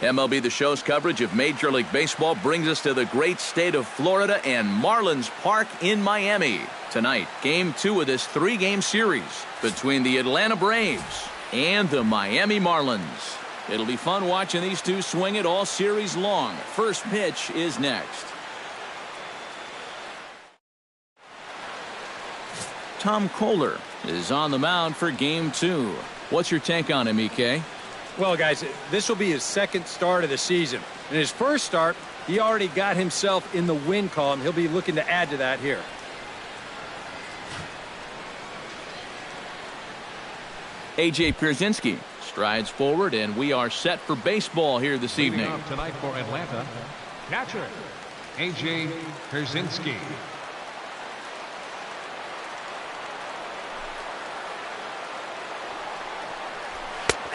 MLB The Show's coverage of Major League Baseball brings us to the great state of Florida and Marlins Park in Miami. Tonight, Game 2 of this 3-game series between the Atlanta Braves and the Miami Marlins. It'll be fun watching these two swing it all series long. First pitch is next. Tom Kohler is on the mound for Game 2. What's your take on him, EK? Well, guys, this will be his second start of the season. In his first start, he already got himself in the win column. He'll be looking to add to that here. A.J. Pierzynski strides forward, and we are set for baseball here this evening. Tonight for Atlanta, catcher A.J. Pierzynski.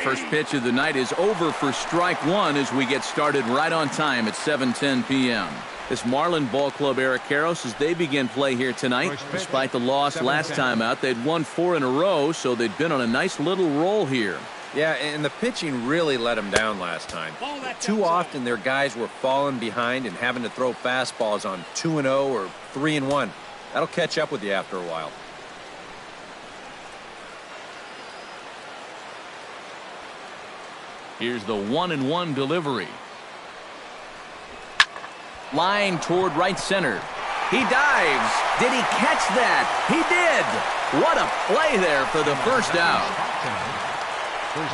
First pitch of the night is over for strike one as we get started right on time at 7:10 p.m. This Marlin Ball Club Eric Karros as they begin play here tonight. Despite the loss last time out, they'd won 4 in a row, so they'd been on a nice little roll here. Yeah, and the pitching really let them down last time. Too often their guys were falling behind and having to throw fastballs on 2-0 or 3-1. That'll catch up with you after a while. Here's the 1-1 delivery. Line toward right center. He dives. Did he catch that? He did. What a play there for the first out.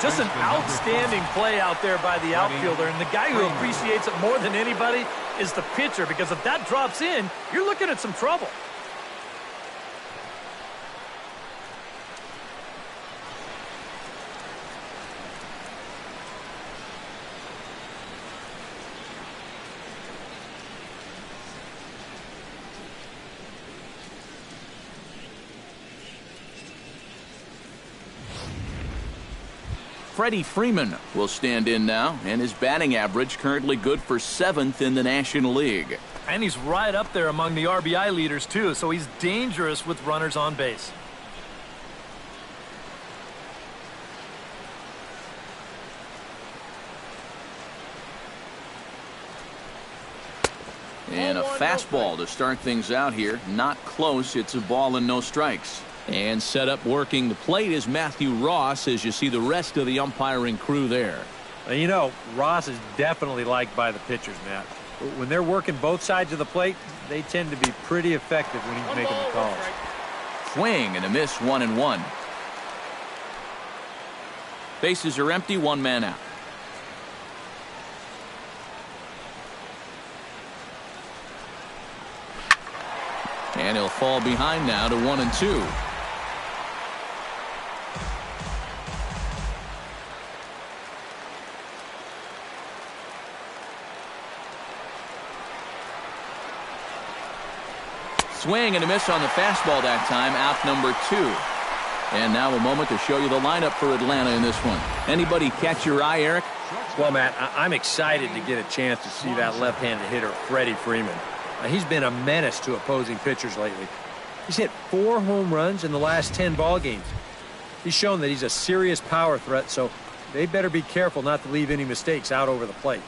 Just an outstanding play out there by the outfielder, and the guy who appreciates it more than anybody is the pitcher, because if that drops in, you're looking at some trouble. Freddie Freeman will stand in now, and his batting average currently good for 7th in the National League. And he's right up there among the RBI leaders, too, so he's dangerous with runners on base. And a fastball to start things out here. Not close. It's a ball and no strikes. And set up working the plate is Matthew Ross as you see the rest of the umpiring crew there. You know, Ross is definitely liked by the pitchers, Matt. When they're working both sides of the plate, they tend to be pretty effective when he's making the calls. Swing and a miss, 1-1. Bases are empty, 1 man out. And he'll fall behind now to 1-2. Swing and a miss on the fastball that time, out number 2. And now a moment to show you the lineup for Atlanta in this one. Anybody catch your eye, Eric? Well, Matt, I'm excited to get a chance to see that left-handed hitter, Freddie Freeman. He's been a menace to opposing pitchers lately. He's hit 4 home runs in the last 10 ball games. He's shown that he's a serious power threat, so they better be careful not to leave any mistakes out over the plate.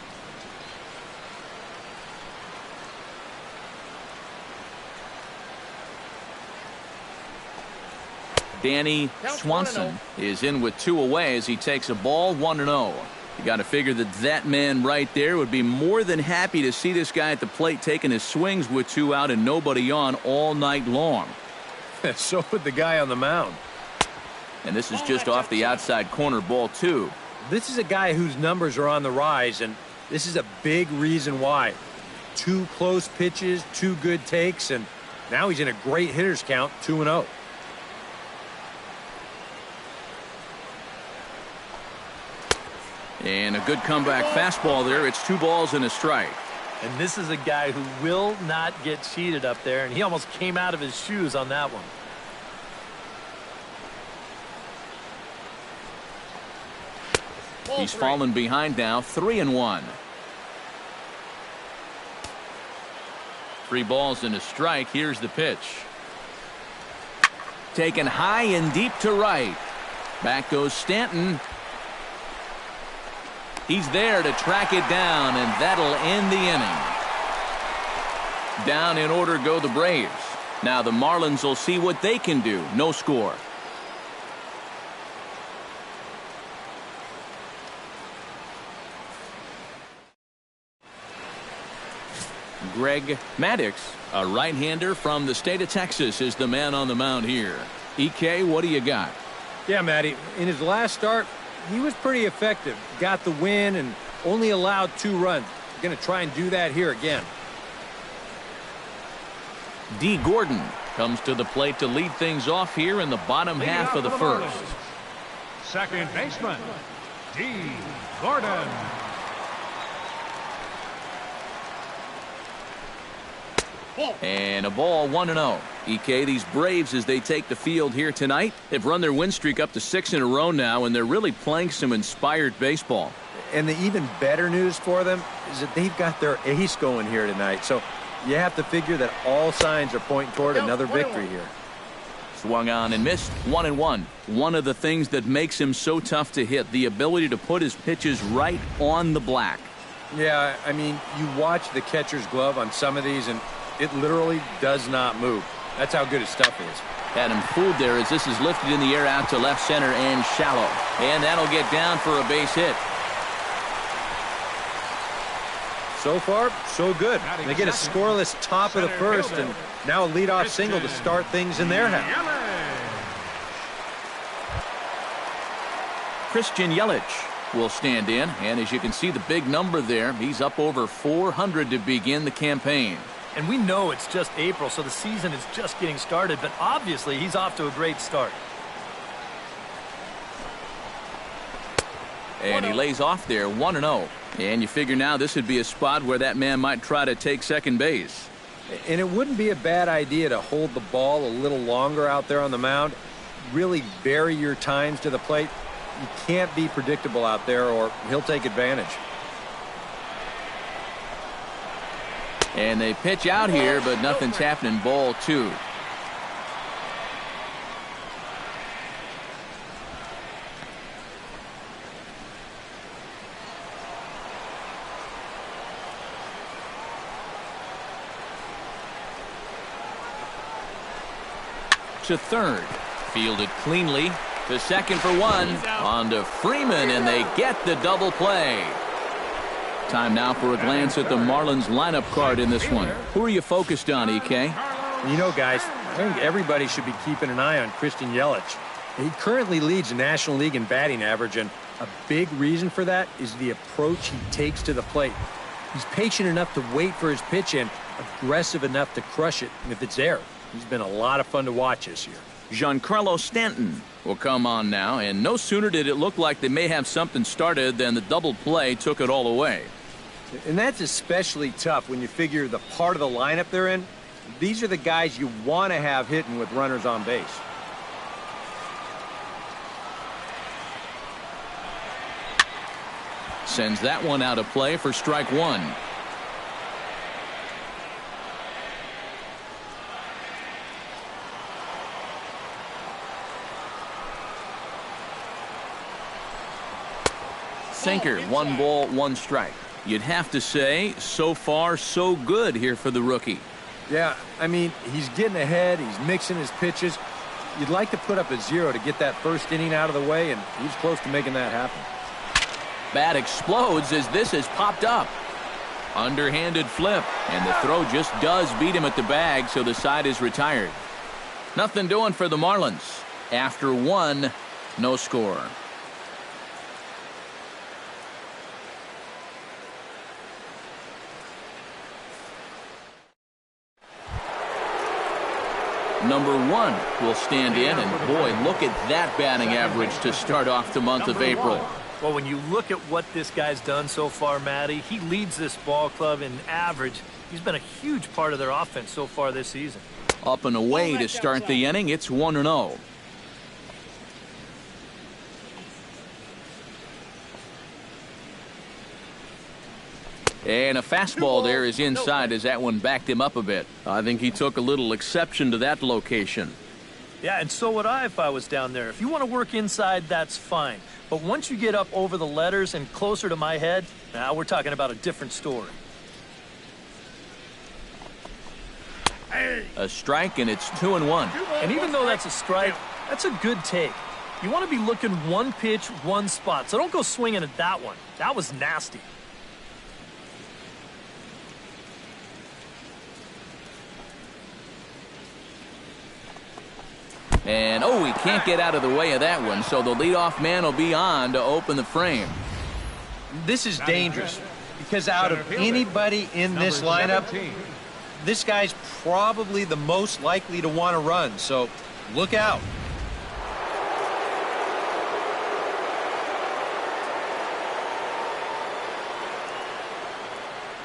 Danny Swanson is in with 2 away as he takes a ball, 1-0. You got to figure that man right there would be more than happy to see this guy at the plate taking his swings with 2 out and nobody on all night long. So would the guy on the mound. And this is just off the outside corner, ball 2. This is a guy whose numbers are on the rise, and this is a big reason why. 2 close pitches, 2 good takes, and now he's in a great hitter's count, 2-0. And a good comeback fastball there. It's 2 balls and a strike. And this is a guy who will not get cheated up there, and he almost came out of his shoes on that one. He's fallen behind now, 3-1. 3 balls and a strike. Here's the pitch. Taken high and deep to right. Back goes Stanton. He's there to track it down, and that'll end the inning. Down in order go the Braves. Now the Marlins will see what they can do. No score. Greg Maddux, a right-hander from the state of Texas, is the man on the mound here. EK, what do you got? Yeah, Matty, in his last start, he was pretty effective. Got the win and only allowed 2 runs. Going to try and do that here again. D. Gordon comes to the plate to lead things off here in the bottom half of the first. Second baseman, D. Gordon. And a ball 1-0. EK, these Braves, as they take the field here tonight, have run their win streak up to 6 in a row now, and they're really playing some inspired baseball. And the even better news for them is that they've got their ace going here tonight. So you have to figure that all signs are pointing toward another victory here. Swung on and missed. 1-1. One of the things that makes him so tough to hit, the ability to put his pitches right on the black. Yeah, I mean, you watch the catcher's glove on some of these, and it literally does not move. That's how good his stuff is. Had him fooled there as this is lifted in the air out to left center and shallow. And that'll get down for a base hit. So far, so good. They get a scoreless top of the first, and now a leadoff single to start things in their half. Christian Yelich will stand in, and as you can see the big number there, he's up over 400 to begin the campaign. And we know it's just April, so the season is just getting started, but obviously he's off to a great start. And he lays off there, 1-0. And you figure now this would be a spot where that man might try to take second base. And it wouldn't be a bad idea to hold the ball a little longer out there on the mound. Really vary your times to the plate. You can't be predictable out there, or he'll take advantage. And they pitch out here, but nothing's happening. Ball 2. To third. Fielded cleanly. To second for 1. On to Freeman, and they get the double play. Time now for a glance at the Marlins lineup card in this one. Who are you focused on, EK? You know, guys, I think everybody should be keeping an eye on Christian Yelich. He currently leads the National League in batting average, and a big reason for that is the approach he takes to the plate. He's patient enough to wait for his pitch and aggressive enough to crush it if it's there. He's been a lot of fun to watch this year. Giancarlo Stanton will come on now, and no sooner did it look like they may have something started than the double play took it all away. And that's especially tough when you figure the part of the lineup they're in. These are the guys you want to have hitting with runners on base. Sends that one out of play for strike 1. Sinker, 1 ball, 1 strike. You'd have to say, so far, so good here for the rookie. Yeah, I mean, he's getting ahead. He's mixing his pitches. You'd like to put up a 0 to get that first inning out of the way, and he's close to making that happen. Bat explodes as this has popped up. Underhanded flip, and the throw just does beat him at the bag, so the side is retired. Nothing doing for the Marlins. After 1, no score. Number 1 will stand in, and boy, look at that batting average to start off the month of April. Well, when you look at what this guy's done so far, Matty, he leads this ball club in average. He's been a huge part of their offense so far this season. Up and away to start the inning. It's 1-0. And a fastball there is inside as that one backed him up a bit. I think he took a little exception to that location. Yeah, and so would I if I was down there. If you want to work inside, that's fine. But once you get up over the letters and closer to my head, now we're talking about a different story. A strike, and it's 2-1. And even though that's a strike, that's a good take. You want to be looking one pitch, one spot. So don't go swinging at that one. That was nasty. And, oh, he can't get out of the way of that one, so the leadoff man will be on to open the frame. This is dangerous because out of anybody in this lineup, this guy's probably the most likely to want to run, so look out.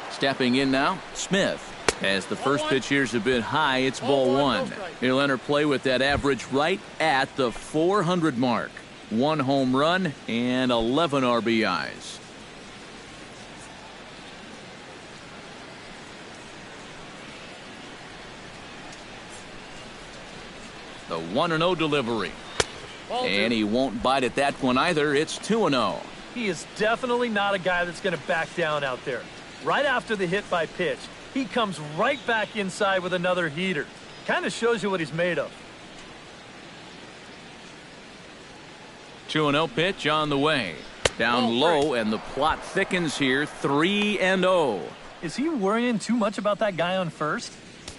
Stepping in now, Smith. As the first pitch here's a bit high, it's ball one. He'll enter play with that average right at the 400 mark. 1 home run and 11 RBIs. The 1-0 delivery. And he won't bite at that one either. It's 2-0. He is definitely not a guy that's going to back down out there. Right after the hit by pitch, he comes right back inside with another heater. Kind of shows you what he's made of. 2-0 pitch on the way. Down low, and the plot thickens here. 3-0. Is he worrying too much about that guy on first?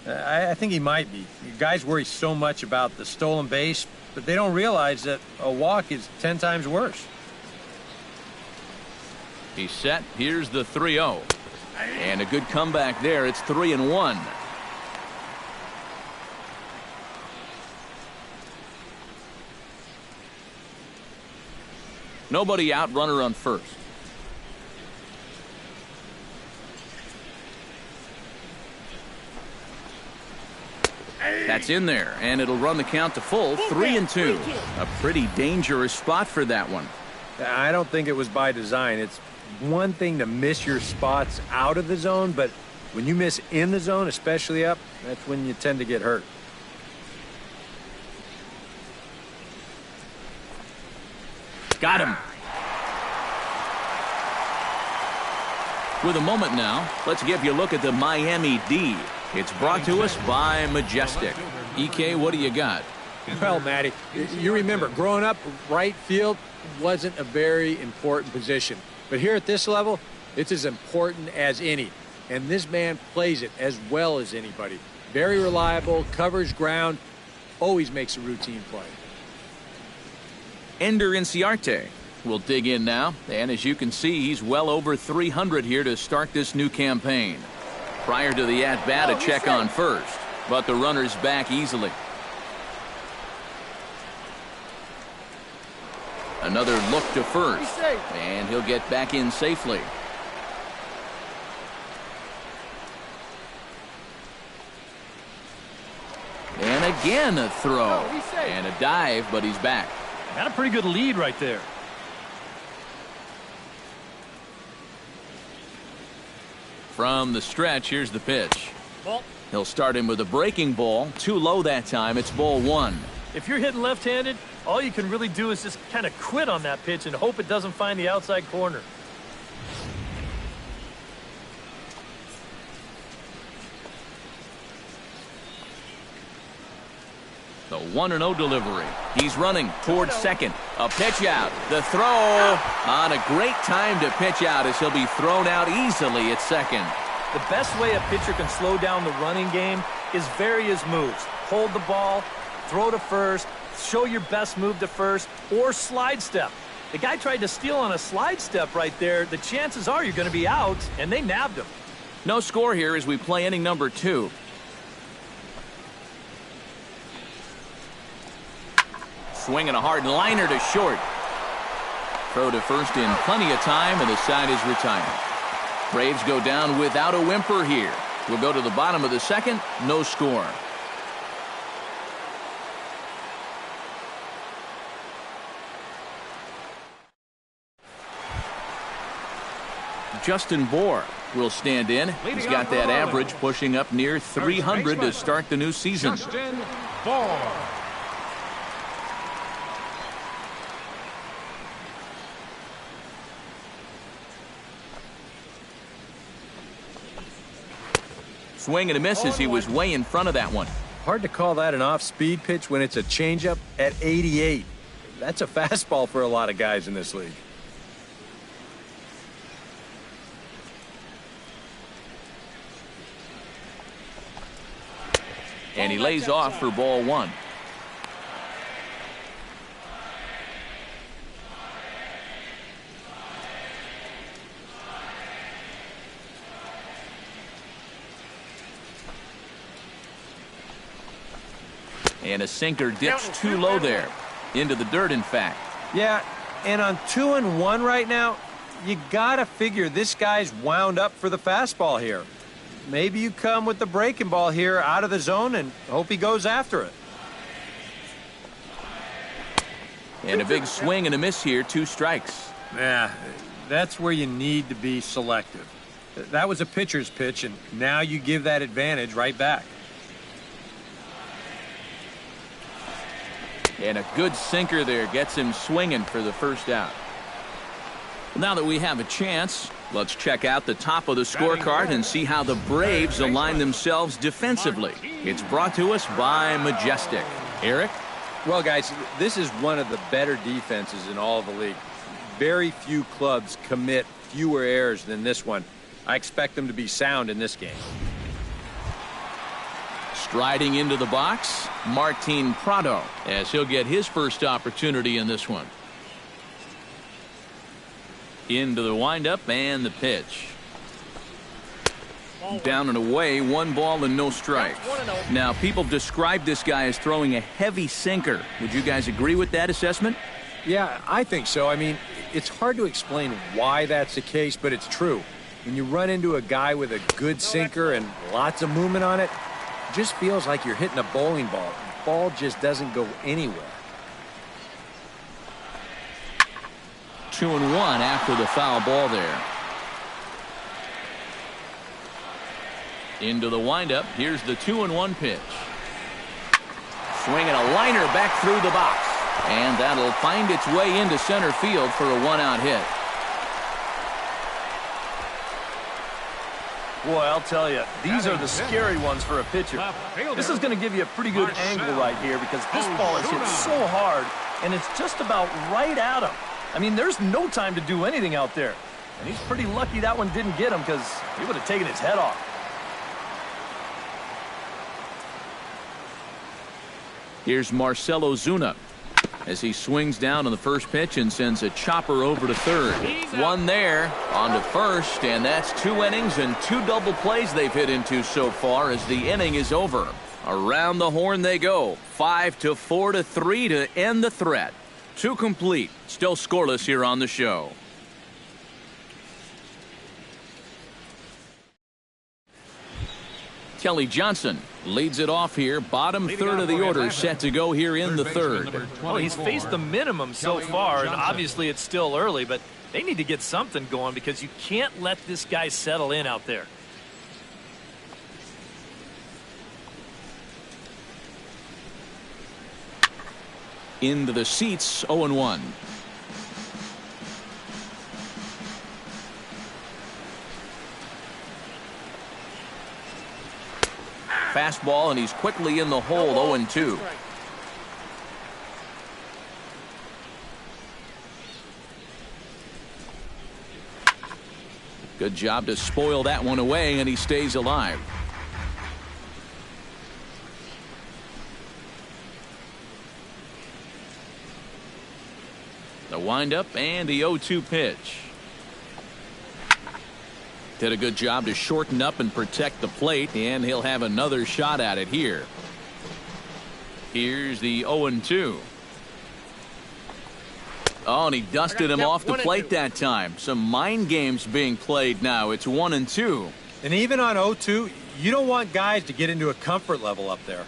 I think he might be. Guys worry so much about the stolen base, but they don't realize that a walk is 10 times worse. He's set. Here's the 3-0. And a good comeback there. It's 3-1. Nobody out, runner on first. That's in there, and it'll run the count to full. 3-2. A pretty dangerous spot for that one. I don't think it was by design. It's one thing to miss your spots out of the zone, but when you miss in the zone, especially up, that's when you tend to get hurt. Got him. With a moment now, let's give you a look at the Miami D. It's brought to us by Majestic. EK, what do you got? Well, Matty, you remember, growing up, right field wasn't a very important position. But here at this level, it's as important as any. And this man plays it as well as anybody. Very reliable, covers ground, always makes a routine play. Ender Inciarte will dig in now. And as you can see, he's well over 300 here to start this new campaign. Prior to the at-bat, a check on first. But the runner's back easily. Another look to first, and he'll get back in safely. And again a throw, and a dive, but he's back. Got a pretty good lead right there. From the stretch, here's the pitch. He'll start him with a breaking ball. Too low that time. It's ball one. If you're hitting left-handed, all you can really do is just kind of quit on that pitch and hope it doesn't find the outside corner. The 1-0 delivery. He's running towards second. A pitch out. The throw on a great time to pitch out as he'll be thrown out easily at second. The best way a pitcher can slow down the running game is vary his moves. Hold the ball, throw to first, show your best move to first, or slide step. The guy tried to steal on a slide step right there. The chances are you're going to be out, and they nabbed him. No score here as we play inning number 2. Swinging a hard liner to short. Throw to first in plenty of time, and the side is retired. Braves go down without a whimper here. We'll go to the bottom of the second. No score. Justin Bohr will stand in. He's got that average pushing up near 300 to start the new season. Justin Bohr. Swing and a miss as he was way in front of that one. Hard to call that an off-speed pitch when it's a changeup at 88. That's a fastball for a lot of guys in this league. And he lays off for ball one. And a sinker dips too low there. Into the dirt, in fact. Yeah, and on 2-1 right now, you got to figure this guy's wound up for the fastball here. Maybe you come with the breaking ball here out of the zone and hope he goes after it. And a big swing and a miss here, 2 strikes. Yeah, that's where you need to be selective. That was a pitcher's pitch, and now you give that advantage right back. And a good sinker there gets him swinging for the first out. Now that we have a chance, let's check out the top of the scorecard and see how the Braves align themselves defensively. It's brought to us by Majestic. Eric? Well, guys, this is one of the better defenses in all of the league. Very few clubs commit fewer errors than this one. I expect them to be sound in this game. Striding into the box, Martin Prado, as he'll get his first opportunity in this one. Into the windup and the pitch. Down and away, 1 ball and no strikes. Now, people describe this guy as throwing a heavy sinker. Would you guys agree with that assessment? Yeah, I think so. I mean, it's hard to explain why that's the case, but it's true. When you run into a guy with a good sinker and lots of movement on it, it just feels like you're hitting a bowling ball. The ball just doesn't go anywhere. 2-1 after the foul ball there. Into the windup. Here's the 2-1 pitch. Swinging a liner back through the box. And that'll find its way into center field for a 1-out hit. Boy, I'll tell you, these are the scary ones for a pitcher. This is going to give you a pretty good angle right here because this ball is hit so hard, and it's just about right at him. I mean, there's no time to do anything out there. And he's pretty lucky that one didn't get him because he would have taken his head off. Here's Marcelo Zuna as he swings down on the first pitch and sends a chopper over to third. One there, on to first, and that's 2 innings and 2 double plays they've hit into so far as the inning is over. Around the horn they go. 5-4-3 to end the threat. 2 complete. Still scoreless here on the show. Kelly Johnson leads it off here. Bottom third of the order set to go here in the third. Well, he's faced the minimum so far, and obviously it's still early, but they need to get something going because you can't let this guy settle in out there. Into the seats, 0-1. Fastball, and he's quickly in the hole, 0-2. Good job to spoil that one away, and he stays alive. The windup and the 0-2 pitch. Did a good job to shorten up and protect the plate, and he'll have another shot at it here. Here's the 0-2. Oh, and he dusted him off the plate that time. Some mind games being played now. It's 1-2. And even on 0-2, you don't want guys to get into a comfort level up there.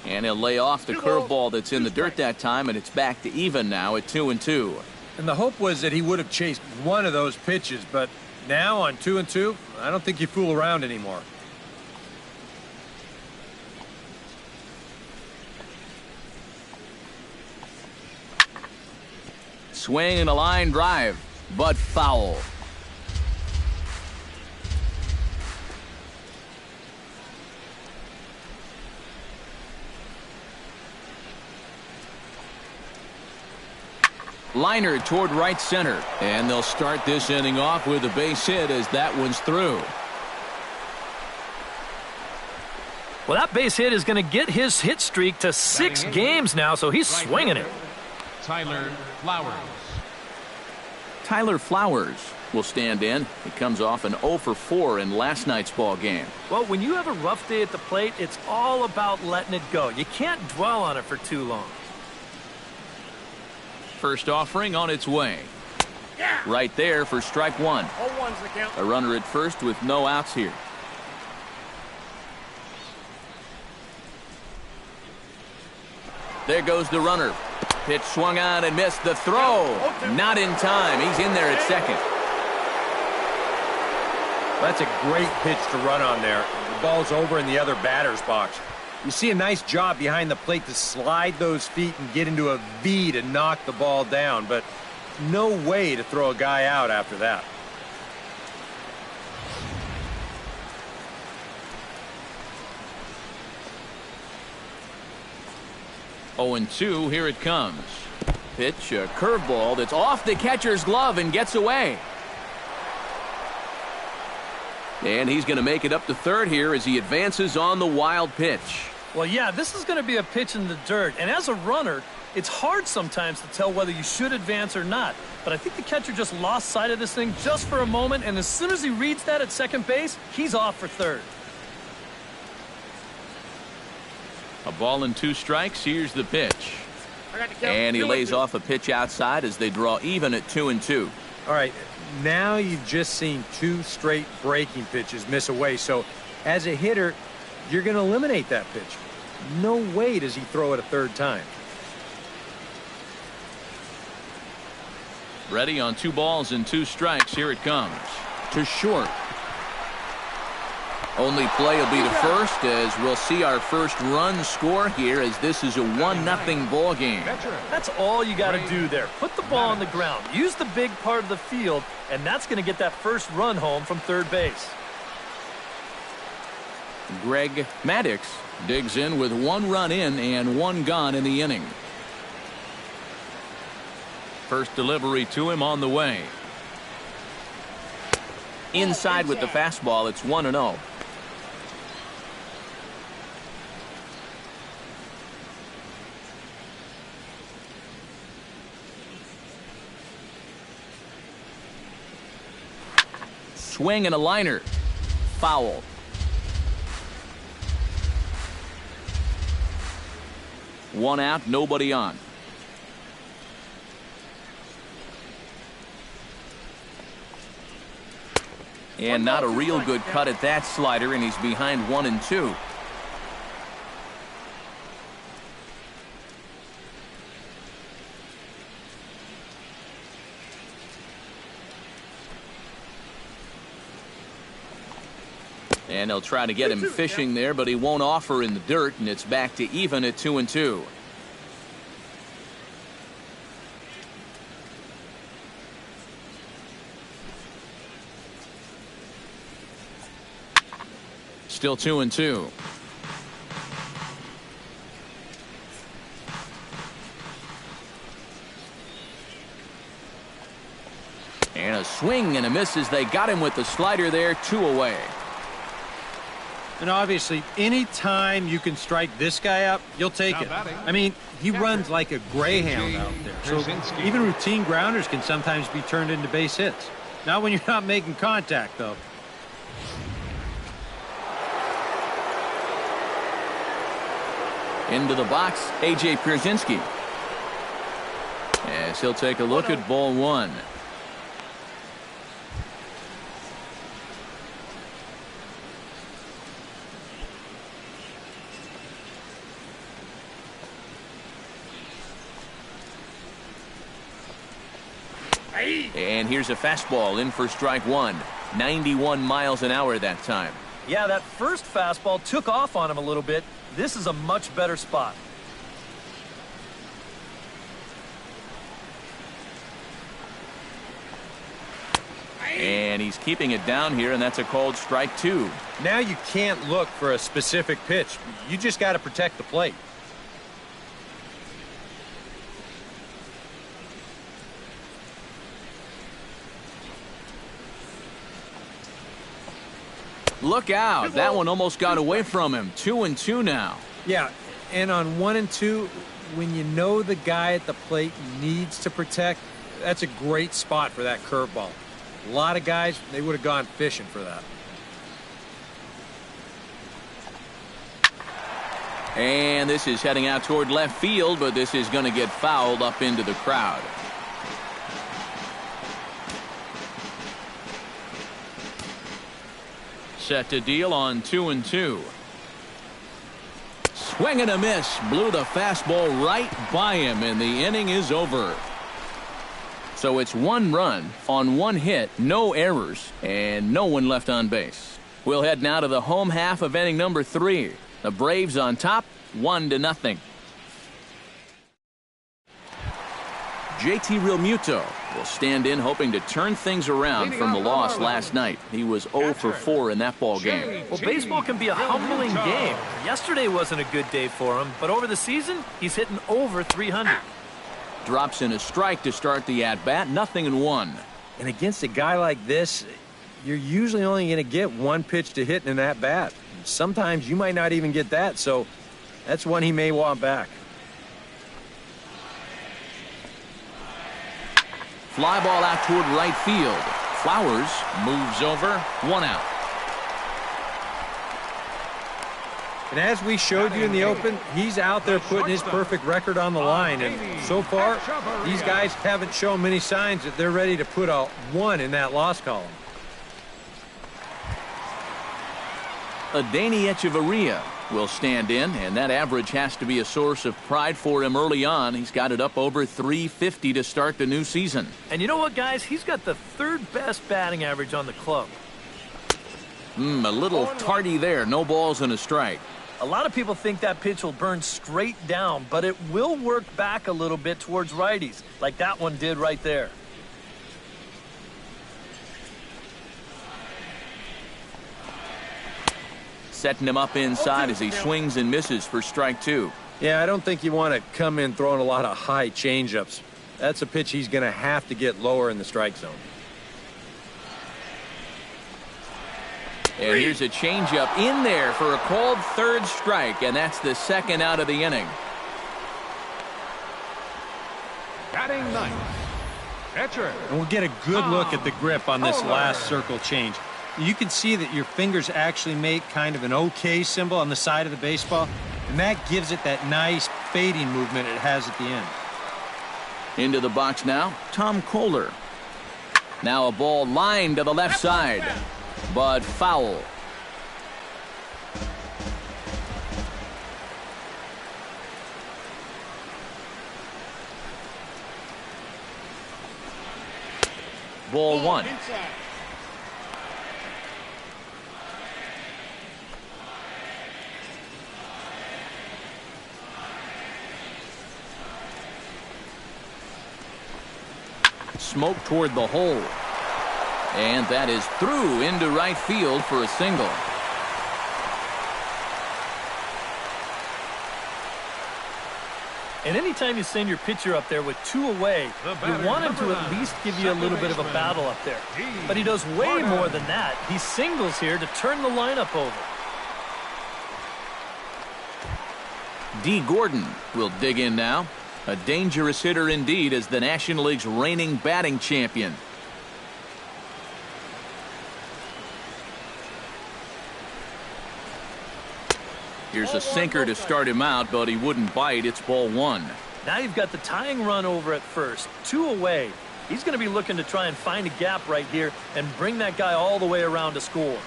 And he'll lay off the curveball that's in the dirt that time, and it's back to even now at 2-2. And the hope was that he would have chased one of those pitches, but now on 2-2, I don't think you fool around anymore. Swing and a line drive, but foul. Liner toward right center, and they'll start this inning off with a base hit as that one's through. Well, that base hit is going to get his hit streak to 6 games now, so he's swinging it. Tyler Flowers. Tyler Flowers will stand in. He comes off an 0 for 4 in last night's ball game. Well, when you have a rough day at the plate, it's all about letting it go. You can't dwell on it for too long. First offering on its way. Right there for strike one. A runner at first with no outs here. There goes the runner. Pitch swung on and missed. The throw. Not in time. He's in there at second. That's a great pitch to run on there. The ball's over in the other batter's box. You see a nice job behind the plate to slide those feet and get into a V to knock the ball down, but no way to throw a guy out after that. Oh, and 2, here it comes. Pitch, a curveball that's off the catcher's glove and gets away. And he's going to make it up to third here as he advances on the wild pitch. Well, yeah, this is going to be a pitch in the dirt. And as a runner, it's hard sometimes to tell whether you should advance or not. But I think the catcher just lost sight of this thing just for a moment. And as soon as he reads that at second base, he's off for third. A ball and 2 strikes. Here's the pitch. And he lays off a pitch outside as they draw even at 2-2. All right, now you've just seen 2 straight breaking pitches miss away. So as a hitter, you're going to eliminate that pitch. No way does he throw it a third time. Ready on 2 balls and 2 strikes. Here it comes. To short. Only play will be to first as we'll see our first run score here as this is a 1-0 ball game. That's all you got to do there. Put the ball on the ground. Use the big part of the field, and that's going to get that first run home from third base. Greg Maddux digs in with 1 run in and 1 gone in the inning. First delivery to him on the way. Inside with the fastball, it's 1-0. Swing and a liner. Foul. One out, nobody on. And not a real good cut at that slider, and he's behind 1-2. And they'll try to get him fishing there, but he won't offer in the dirt, and it's back to even at 2-2. Still 2-2. And a swing and a miss as they got him with the slider there, 2 away. And obviously, any time you can strike this guy up, you'll take it. I mean, he runs like a greyhound out there. So even routine grounders can sometimes be turned into base hits. Not when you're not making contact, though. Into the box, A.J. Pierzynski. As he'll take a look at ball 1. And here's a fastball in for strike 1. 91 miles an hour that time. Yeah, that first fastball took off on him a little bit. This is a much better spot. And he's keeping it down here, and that's a called strike 2. Now you can't look for a specific pitch. You just got to protect the plate. Look out. That one almost got away from him. 2-2 now. Yeah, and on 1-2, when you know the guy at the plate needs to protect, that's a great spot for that curveball. A lot of guys, they would have gone fishing for that. And this is heading out toward left field, but this is going to get fouled up into the crowd. Set to deal on 2-2. Swing and a miss. Blew the fastball right by him, and the inning is over. So it's 1 run on 1 hit, no errors, and no one left on base. We'll head now to the home half of inning number 3. The Braves on top, 1-0. JT Realmuto will stand in, hoping to turn things around from the loss last night. He was 0 for 4 in that ball game. Well, baseball can be a humbling game. Yesterday wasn't a good day for him, but over the season, he's hitting over 300. Drops in a strike to start the at-bat, 0-1. And against a guy like this, you're usually only going to get 1 pitch to hit in that bat. Sometimes you might not even get that, so that's one he may want back. Fly ball out toward right field. Flowers moves over, 1 out. And as we showed you in the open, he's out there putting his perfect record on the line. And so far, these guys haven't shown many signs that they're ready to put a 1 in that loss column. Adeiny Echeverria will stand in, and that average has to be a source of pride for him early on. He's got it up over 350 to start the new season. And you know what, guys? He's got the 3rd best batting average on the club. A little tardy there. No balls and a strike. A lot of people think that pitch will burn straight down, but it will work back a little bit towards righties, like that one did right there. Setting him up inside as he swings and misses for strike 2. Yeah, I don't think you want to come in throwing a lot of high changeups. That's a pitch he's going to have to get lower in the strike zone. And here's a changeup in there for a called 3rd strike, and that's the 2nd out of the inning. Batting 9th, catcher. And we'll get a good look at the grip on this last circle change. You can see that your fingers actually make kind of an OK symbol on the side of the baseball, and that gives it that nice fading movement it has at the end. Into the box now, Tom Kohler. Now a ball lined to the left side, but foul. Ball 1. Smoke toward the hole. And that is through into right field for a single. And anytime you send your pitcher up there with 2 away, you want him to at least give you a little bit of a battle up there. But he does way more than that. He singles here to turn the lineup over. D. Gordon will dig in now. A dangerous hitter indeed as the National League's reigning batting champion. Here's a sinker to start him out, but he wouldn't bite. It's ball 1. Now you've got the tying run over at first. 2 away. He's going to be looking to try and find a gap right here and bring that guy all the way around to score.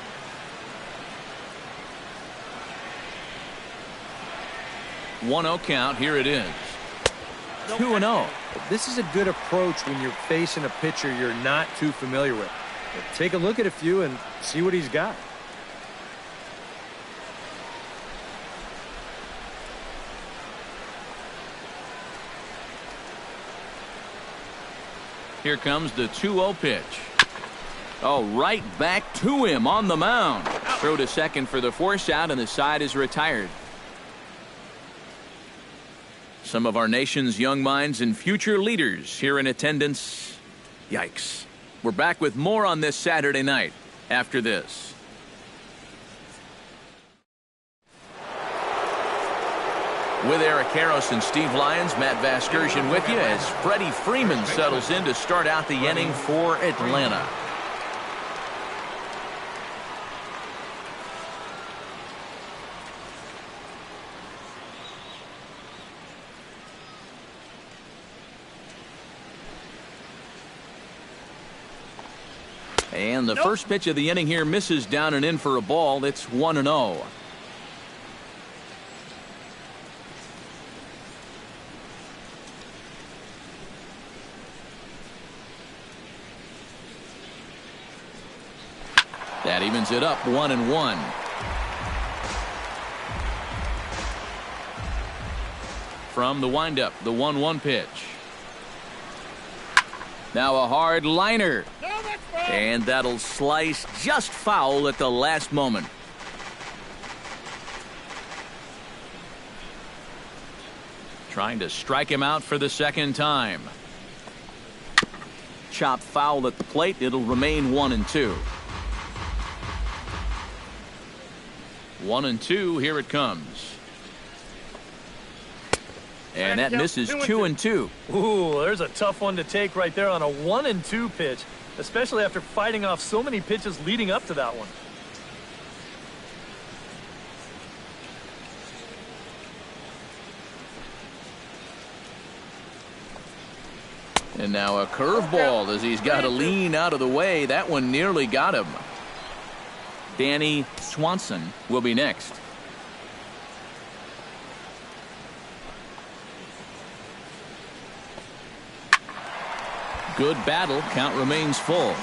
One 0 count. Here it is. 2-0. This is a good approach when you're facing a pitcher you're not too familiar with. Take a look at a few and see what he's got. Here comes the 2-0 pitch. Oh, right back to him on the mound. Throw to second for the force out, and the side is retired. Some of our nation's young minds and future leaders here in attendance. Yikes. We're back with more on this Saturday night after this. With Eric Harris and Steve Lyons, Matt Vasgersian with you as Freddie Freeman settles in to start out the inning for Atlanta. And the first pitch of the inning here misses down and in for a ball. It's 1-0. That evens it up 1-1. From the windup, the 1-1 pitch. Now a hard liner. And that'll slice just foul at the last moment. Trying to strike him out for the second time. Chop foul at the plate. It'll remain 1-2. 1-2. Here it comes. And that misses 2-2. Ooh, there's a tough one to take right there on a 1-2 pitch, especially after fighting off so many pitches leading up to that one. And now a curveball as he's got to lean out of the way. That one nearly got him. Danny Swanson will be next. Good battle. Count remains full.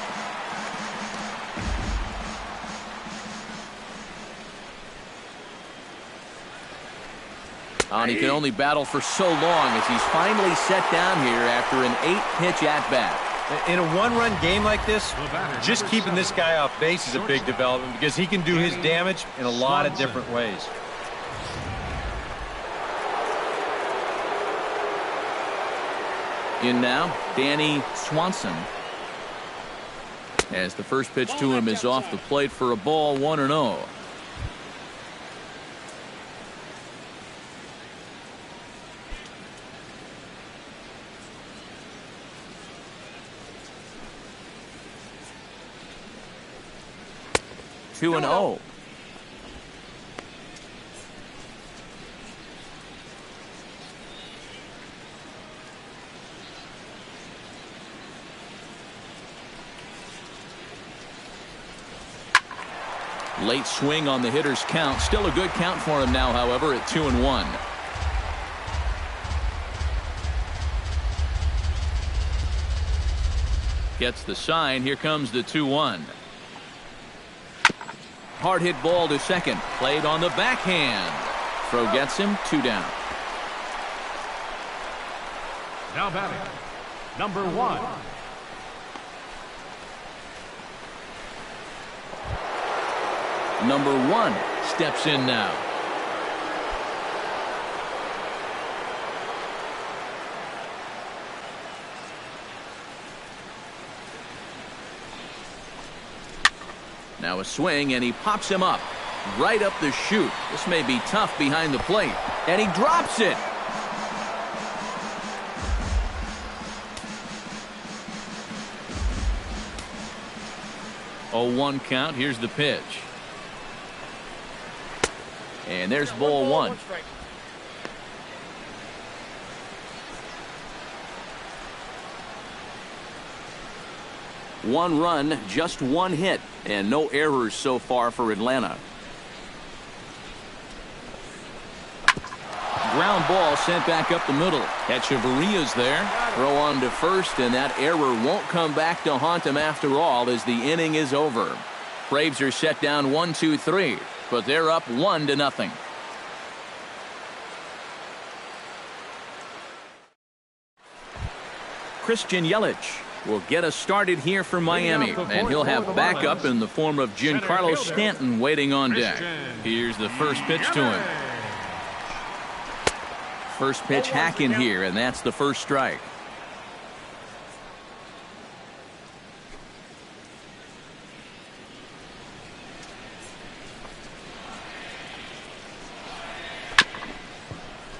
And he can only battle for so long as he's finally set down here after an 8-pitch at-bat. In a one-run game like this, just keeping this guy off base is a big development because he can do his damage in a lot of different ways. In now, Danny Swanson. As the first pitch to him is off the plate for a ball, 1-0. Two and 0. Late swing on the hitter's count. Still a good count for him now, however, at 2-1. Gets the sign. Here comes the 2-1. Hard hit ball to second. Played on the backhand. Throw gets him. 2 down. Now batting, number 1. Number 1 steps in now. Now a swing, and he pops him up right up the chute. This may be tough behind the plate, and he drops it. Oh, 1 count. Here's the pitch. And there's ball 1. One run, just 1 hit, and no errors so far for Atlanta. Ground ball sent back up the middle. Echeverria's there. Throw on to first, and that error won't come back to haunt him after all as the inning is over. Braves are set down 1-2-3, but they're up 1-0. Christian Yelich will get us started here for Miami, and he'll have backup in the form of Giancarlo Stanton waiting on deck. Here's the first pitch to him. First pitch hack in here, and that's the first strike.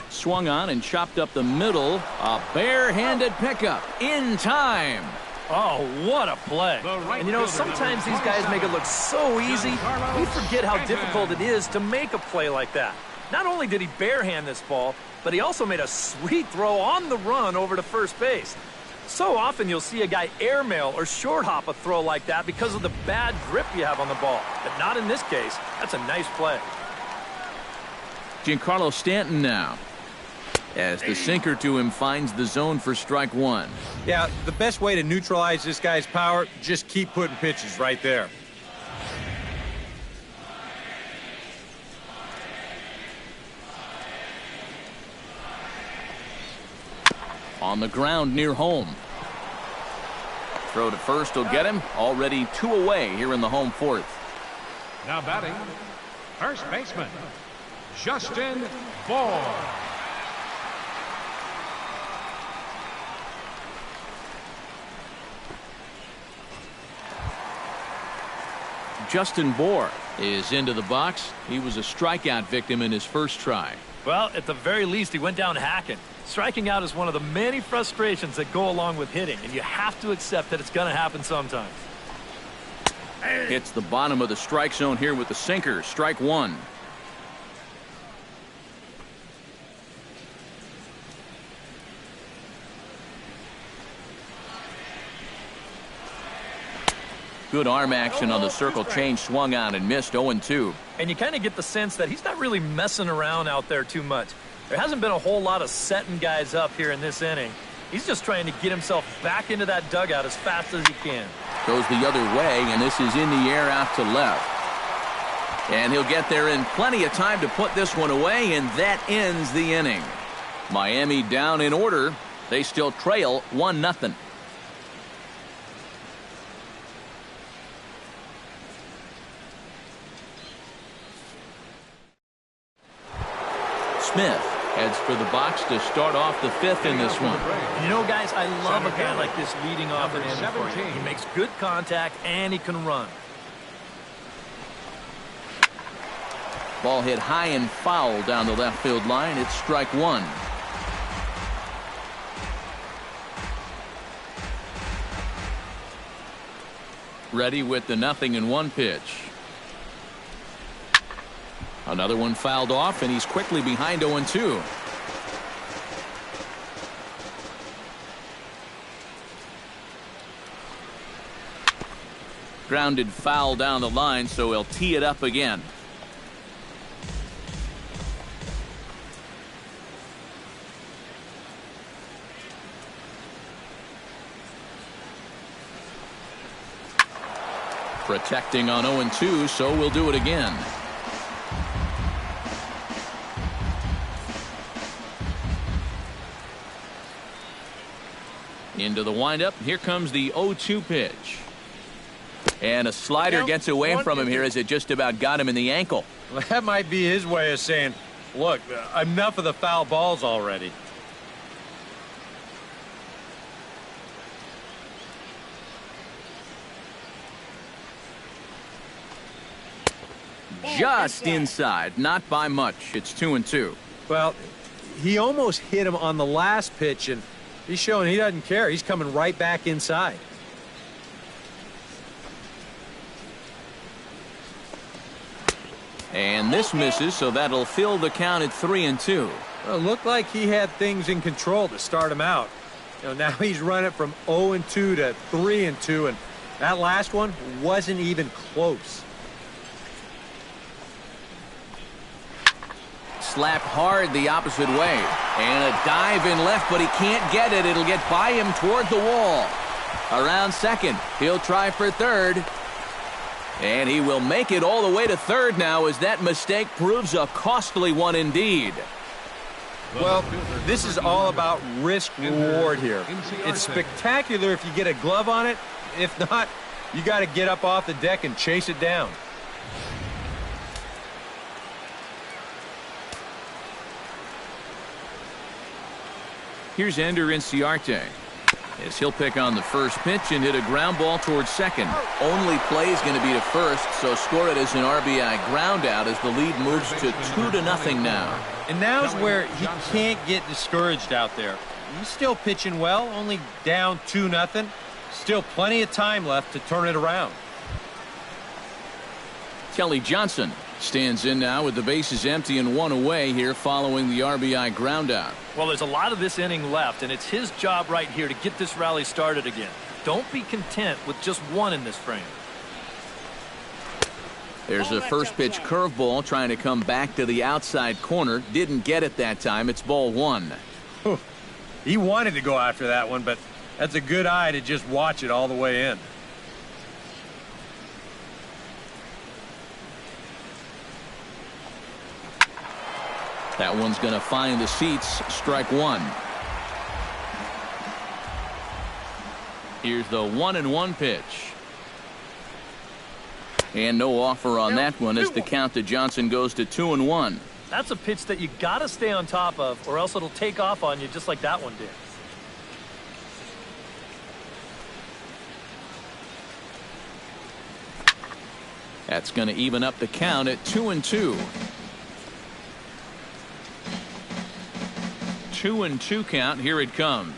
Swung on and chopped up the middle. A barehanded pickup in time. Oh, what a play. And you know, sometimes these guys make it look so easy, we forget how difficult it is to make a play like that. Not only did he barehand this ball, but he also made a sweet throw on the run over to first base. So often you'll see a guy airmail or short hop a throw like that because of the bad grip you have on the ball. But not in this case. That's a nice play. Giancarlo Stanton now, as the sinker to him finds the zone for strike one. Yeah, the best way to neutralize this guy's power, just keep putting pitches right there. On the ground near home. Throw to first will get him. Already 2 away here in the home fourth. Now batting, first baseman, Justin Bour. Justin Bour is into the box. He was a strikeout victim in his first try. Well, at the very least, he went down hacking. Striking out is one of the many frustrations that go along with hitting, and you have to accept that it's going to happen sometimes. Hits the bottom of the strike zone here with the sinker. Strike one. Good arm action on the circle change, swung on and missed. 0-2. And you kind of get the sense that he's not really messing around out there too much. There hasn't been a whole lot of setting guys up here in this inning. He's just trying to get himself back into that dugout as fast as he can. Goes the other way, and this is in the air out to left. And he'll get there in plenty of time to put this one away, and that ends the inning. Miami down in order. They still trail 1-0. Smith heads for the box to start off the fifth in this one. You know, guys, I love a guy like this leading off an inning for you. He makes good contact, and he can run. Ball hit high and foul down the left field line. It's strike one. Ready with the 0-1 pitch. Another one fouled off, and he's quickly behind 0-2. Grounded foul down the line, so he'll tee it up again. Protecting on 0-2, so we'll do it again. Into the windup. Here comes the 0-2 pitch. And a slider gets away from him here as it just about got him in the ankle. Well, that might be his way of saying, look, enough of the foul balls already. Just inside, not by much. It's 2-2. Well, he almost hit him on the last pitch, and he's showing he doesn't care. He's coming right back inside. And this misses, so that'll fill the count at 3-2. Well, it looked like he had things in control to start him out. You know, now he's running from 0-2 to 3-2, and that last one wasn't even close. Slapped hard the opposite way. And a dive in left, but he can't get it. It'll get by him toward the wall. Around second. He'll try for third. And he will make it all the way to third now, as that mistake proves a costly one indeed. Well, this is all about risk reward here. It's spectacular if you get a glove on it. If not, you got to get up off the deck and chase it down. Here's Ender Inciarte, as he'll pick on the first pitch and hit a ground ball towards second. Only play is going to be to first, so score it as an RBI ground out as the lead moves to 2-0 now. And now's where he can't get discouraged out there. He's still pitching well, only down 2-0. Still plenty of time left to turn it around. Kelly Johnson stands in now with the bases empty and one away here following the RBI ground out. Well, there's a lot of this inning left, and it's his job right here to get this rally started again. Don't be content with just one in this frame. There's a first pitch curveball trying to come back to the outside corner. Didn't get it that time. It's ball one. He wanted to go after that one, but that's a good eye to just watch it all the way in. That one's going to find the seats. Strike one. Here's the 1-1 pitch. And no offer on that one as the count to Johnson goes to 2-1. That's a pitch that you got to stay on top of, or else it'll take off on you just like that one did. That's going to even up the count at 2-2. 2-2 count. Here it comes.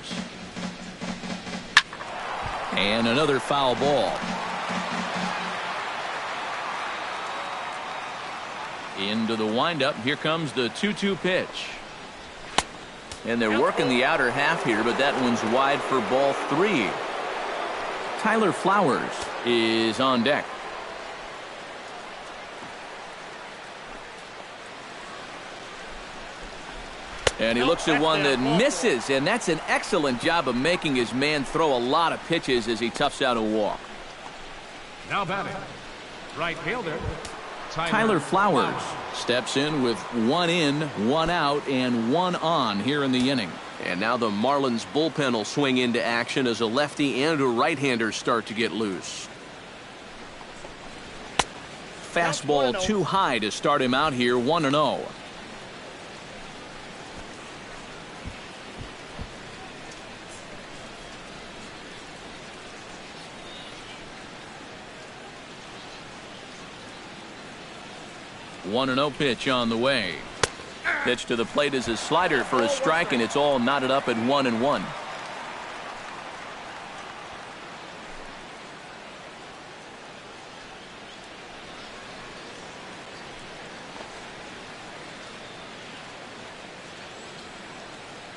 And another foul ball. Into the windup. Here comes the 2-2 pitch. And they're working the outer half here, but that one's wide for ball three. Tyler Flowers is on deck. And he looks at one that misses, and that's an excellent job of making his man throw a lot of pitches as he toughs out a walk. Now batting, right fielder, Tyler Flowers steps in with one in, one out, and one on here in the inning. And now the Marlins bullpen will swing into action as a lefty and a right-hander start to get loose. Fastball too high to start him out here, 1-0. One and 0 pitch on the way. Pitch to the plate is a slider for a strike, and it's all knotted up at 1-1.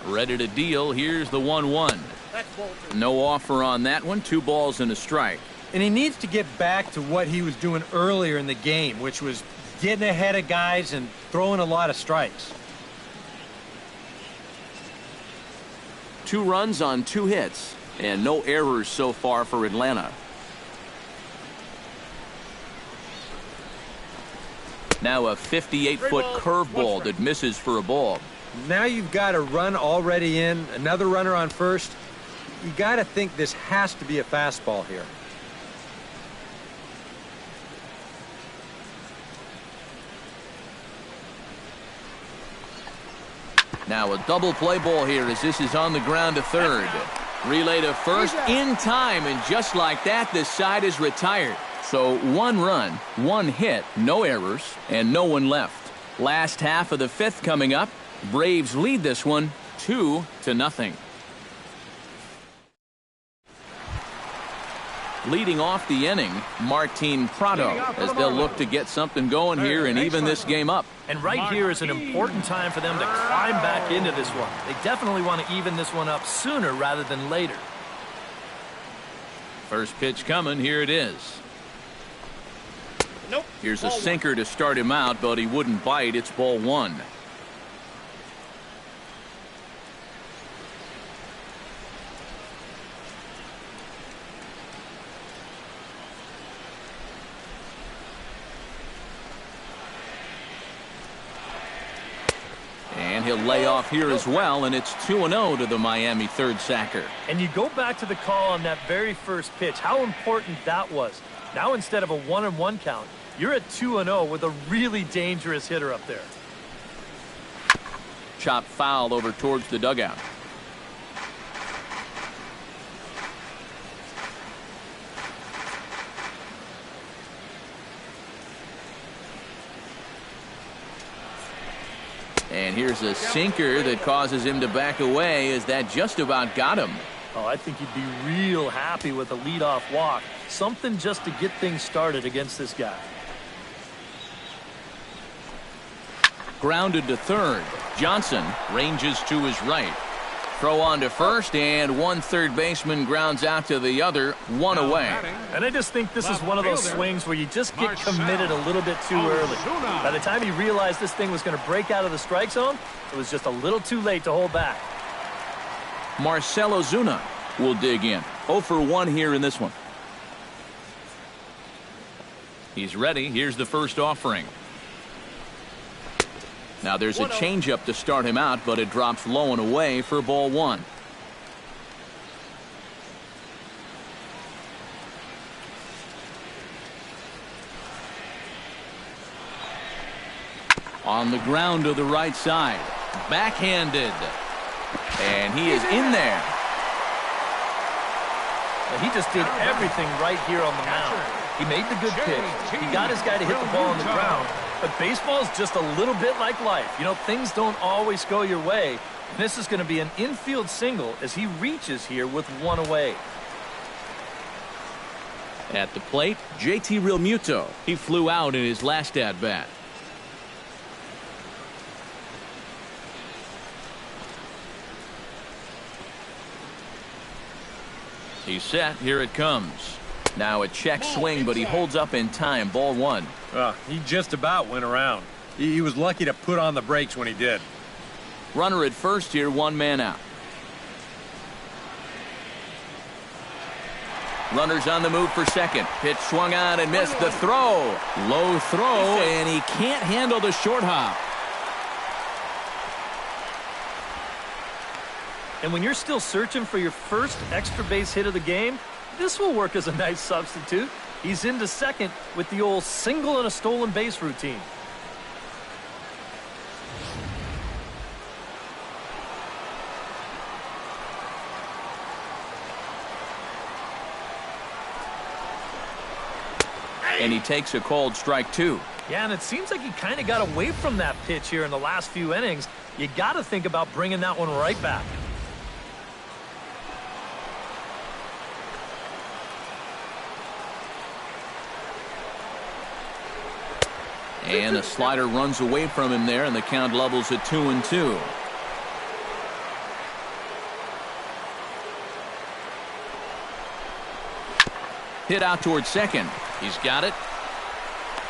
Ready to deal. Here's the 1-1. No offer on that one. 2 balls and a strike. And he needs to get back to what he was doing earlier in the game, which was getting ahead of guys and throwing a lot of strikes. 2 runs on 2 hits and no errors so far for Atlanta. Now a 58-foot curveball that misses for a ball. Now you've got a run already in, another runner on first. You got to think this has to be a fastball here. Now a double play ball here as this is on the ground to third. Relay to first in time, and just like that, this side is retired. So 1 run, 1 hit, no errors, and no one left. Last half of the 5th coming up. Braves lead this one 2-0. Leading off the inning, Martin Prado, as they'll look to get something going here and even this game up. And right here is an important time for them to climb back into this one. They definitely want to even this one up sooner rather than later. First pitch coming. Here it is. Here's a sinker to start him out, but he wouldn't bite. It's ball 1. he'll lay off here as well, and it's 2-0 to the Miami third sacker. And you go back to the call on that very first pitch, how important that was. Now instead of a 1-1 count, you're at 2-0 with a really dangerous hitter up there. Chopped foul over towards the dugout. And here's a sinker that causes him to back away as that just about got him. Oh, I think he'd be real happy with a leadoff walk. Something just to get things started against this guy. Grounded to third. Johnson ranges to his right. Throw on to first, and one third baseman grounds out to the other, one away. And I just think this is one of those swings where you just get committed a little bit too early. By the time he realized this thing was going to break out of the strike zone, it was just a little too late to hold back. Marcell Ozuna will dig in. 0 for 1 here in this one. He's ready. Here's the first offering. Now there's a changeup to start him out, but it drops low and away for ball 1. On the ground to the right side. Backhanded. And he is in there. He just did everything right here on the mound. He made the good pitch. He got his guy to hit the ball on the ground. But baseball is just a little bit like life. You know, things don't always go your way. And this is going to be an infield single as he reaches here with one away. At the plate, JT Realmuto. He flew out in his last at-bat. He's set. Here it comes. Now a check swing, but he holds up in time. Ball 1. He just about went around. He was lucky to put on the brakes when he did. Runner at first here, one man out. Runners on the move for second. Pitch swung on and missed. The throw. Low throw, and he can't handle the short hop. And when you're still searching for your first extra base hit of the game, this will work as a nice substitute. He's into second with the old single and a stolen base routine. And he takes a called strike 2. Yeah, and it seems like he kind of got away from that pitch here in the last few innings. You got to think about bringing that one right back. And a slider runs away from him there, and the count levels at 2-2. Hit out towards second. He's got it.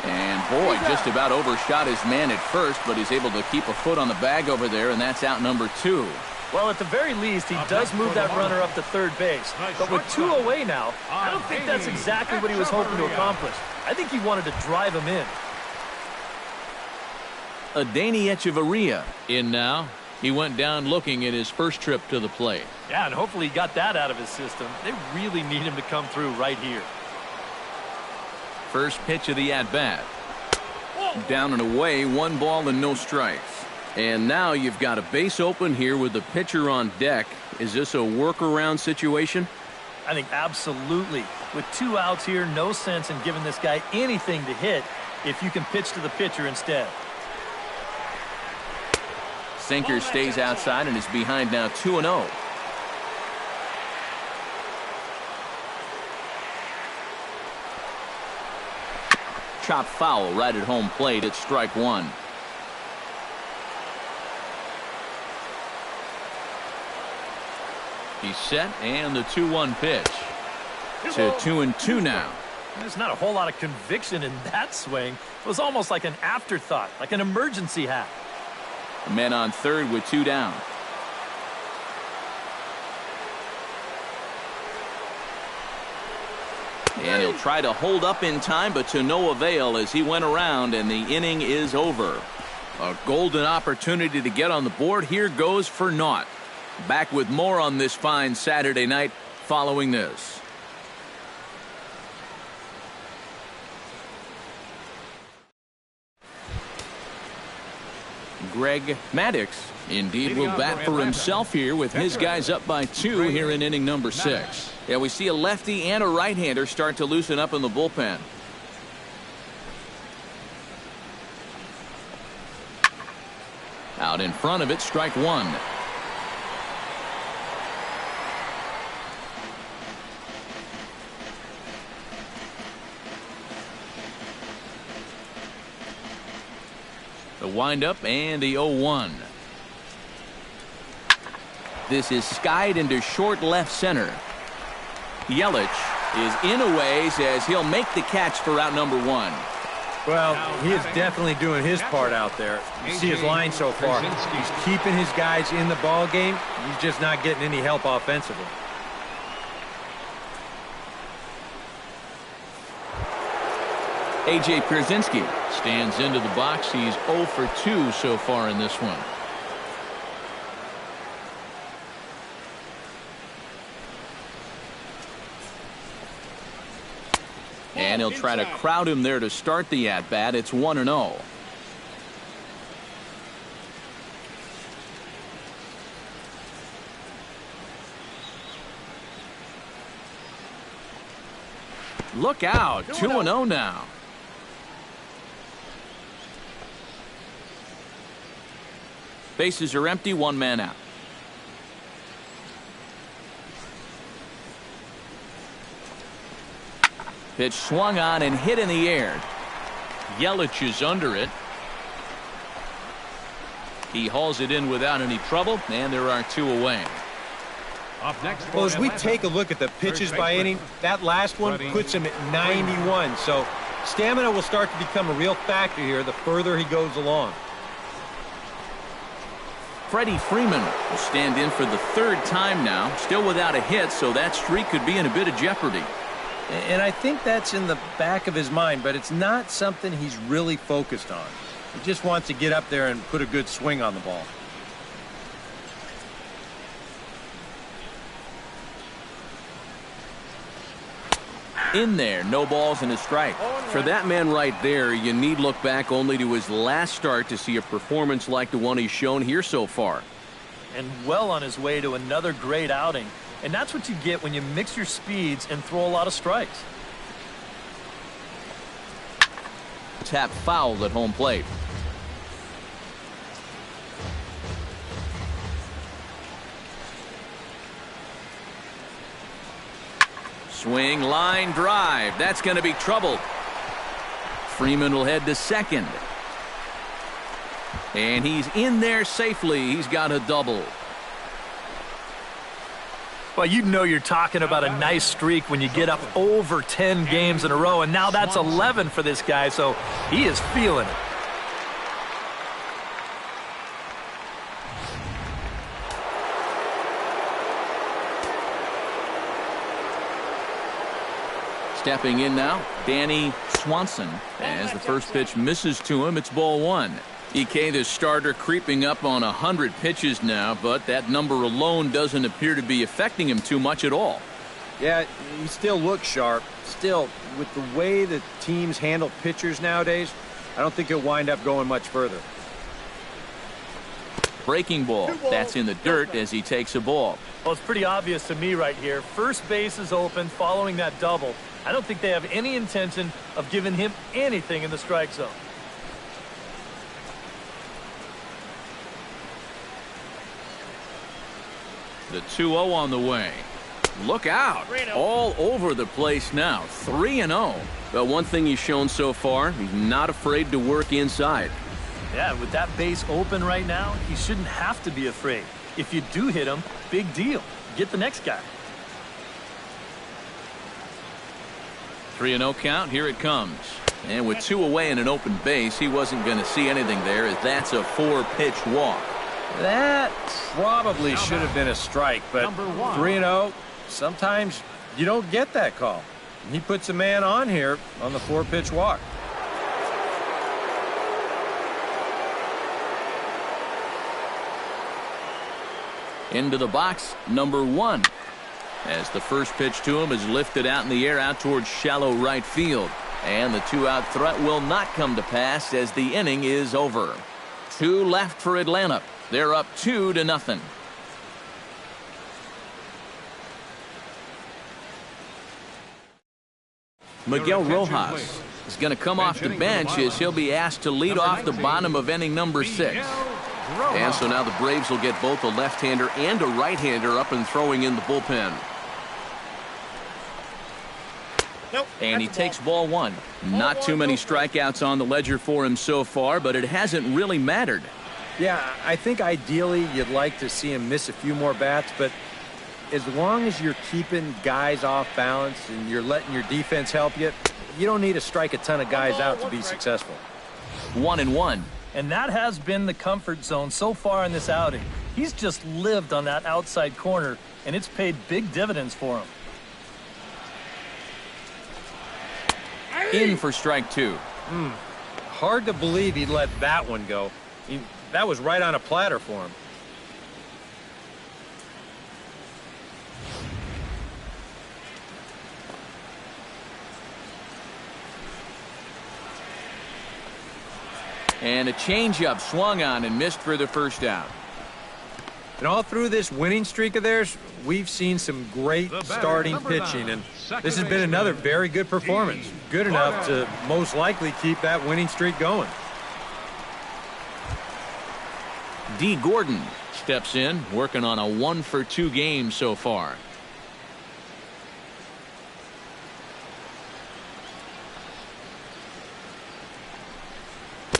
And boy, just about overshot his man at first, but he's able to keep a foot on the bag over there, and that's out number 2. Well, at the very least, he does move that runner up to third base. But with 2 away now, I don't think that's exactly what he was hoping to accomplish. I think he wanted to drive him in. Adeiny Echeverria in now. He went down looking at his first trip to the plate. Yeah, and hopefully he got that out of his system. They really need him to come through right here. First pitch of the at-bat. Down and away, 1 ball and no strikes. And now you've got a base open here with the pitcher on deck. Is this a workaround situation? I think absolutely. With 2 outs here, no sense in giving this guy anything to hit if you can pitch to the pitcher instead. Sinker stays outside and is behind now 2-0. Chop foul right at home plate. It's strike 1. He's set, and the 2-1 pitch. To 2-2 now. There's not a whole lot of conviction in that swing. It was almost like an afterthought, like an emergency hack. Men on third with 2 down. And he'll try to hold up in time, but to no avail as he went around, and the inning is over. A golden opportunity to get on the board. Here goes for naught. Back with more on this fine Saturday night following this. Greg Maddux indeed will bat for himself here with his guys up by 2 here in inning number 6. Yeah, we see a lefty and a right-hander start to loosen up in the bullpen. Out in front of it, strike 1. The windup and the 0-1. This is skied into short left center. Yelich is in a ways as he'll make the catch for out number 1. Well, he is definitely doing his part out there. You see his line so far. He's keeping his guys in the ball game. He's just not getting any help offensively. A.J. Pierzynski stands into the box. He's 0 for 2 so far in this one. And he'll try to crowd him there to start the at-bat. It's 1-0. Look out. 2-0 now. Bases are empty, 1 man out. Pitch swung on and hit in the air. Yelich is under it. He hauls it in without any trouble, and there are 2 away. Up next, well, as we take a look at the pitches by inning, that last one puts him at 91. So stamina will start to become a real factor here the further he goes along. Freddie Freeman will stand in for the 3rd time now, still without a hit, so that streak could be in a bit of jeopardy. And I think that's in the back of his mind, but it's not something he's really focused on. He just wants to get up there and put a good swing on the ball. In there, no balls and a strike. For that man right there, you need look back only to his last start to see a performance like the one he's shown here so far. And well on his way to another great outing. And that's what you get when you mix your speeds and throw a lot of strikes. Tap fouled at home plate. Swing, line, drive. That's going to be trouble. Freeman will head to second. And he's in there safely. He's got a double. Well, you know you're talking about a nice streak when you get up over 10 games in a row, and now that's 11 for this guy, so he is feeling it. Stepping in now, Danny Swanson. As the first pitch misses to him, it's ball 1. EK, the starter, creeping up on 100 pitches now, but that number alone doesn't appear to be affecting him too much at all. Yeah, he still looks sharp. Still, with the way that teams handle pitchers nowadays, I don't think he'll wind up going much further. Breaking ball. That's in the dirt as he takes a ball. Well, it's pretty obvious to me right here. First base is open following that double. I don't think they have any intention of giving him anything in the strike zone. The 2-0 on the way. Look out. All over the place now. 3-0. But one thing he's shown so far, he's not afraid to work inside. Yeah, with that base open right now, he shouldn't have to be afraid. If you do hit him, big deal. Get the next guy. 3-0 count. Here it comes. And with 2 away and an open base, he wasn't going to see anything there, as that's a 4-pitch walk. That probably should have been a strike, but 3-0, sometimes you don't get that call. He puts a man on here on the 4-pitch walk. Into the box, number 1. As the first pitch to him is lifted out in the air out towards shallow right field. And the 2-out threat will not come to pass as the inning is over. 2 left for Atlanta. They're up 2-0. Miguel Rojas is going to come off the bench as he'll be asked to lead off the bottom of inning number 6. And so now the Braves will get both a left-hander and a right-hander up and throwing in the bullpen. And he takes ball 1. Not too many strikeouts on the ledger for him so far, but it hasn't really mattered. Yeah, I think ideally you'd like to see him miss a few more bats, but as long as you're keeping guys off balance and you're letting your defense help you, you don't need to strike a ton of guys out to be successful. 1-1. And that has been the comfort zone so far in this outing. He's just lived on that outside corner, and it's paid big dividends for him. In for strike 2. Hard to believe he'd let that one go. That was right on a platter for him. And a changeup swung on and missed for the first out. And all through this winning streak of theirs, we've seen some great starting pitching, and this has been another very good performance. Good enough to most likely keep that winning streak going. D. Gordon steps in, working on a 1-for-2 game so far.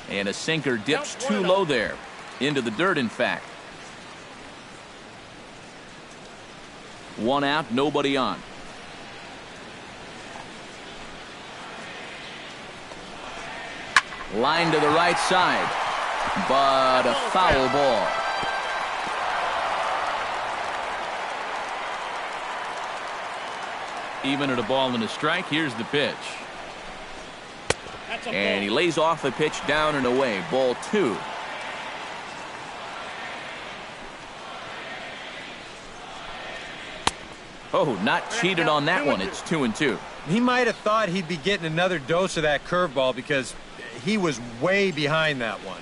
And a sinker dips too low there. Into the dirt, in fact. 1 out, nobody on. Line to the right side. But a foul ball. Even at a ball and a strike, here's the pitch. And he lays off the pitch down and away. Ball 2. Oh, not cheated on that one. It's 2-2. He might have thought he'd be getting another dose of that curveball because he was way behind that one.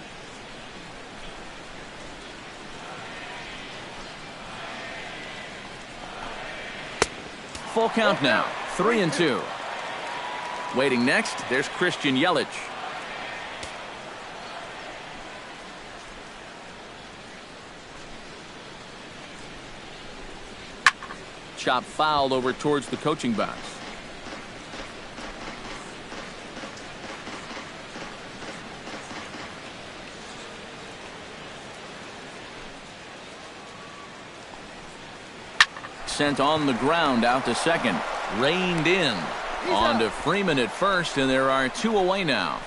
Full count now. 3-2. Waiting next, there's Christian Yelich. Chop fouled over towards the coaching box. Sent on the ground out to second. Reined in. On to Freeman at first, and there are 2 away now.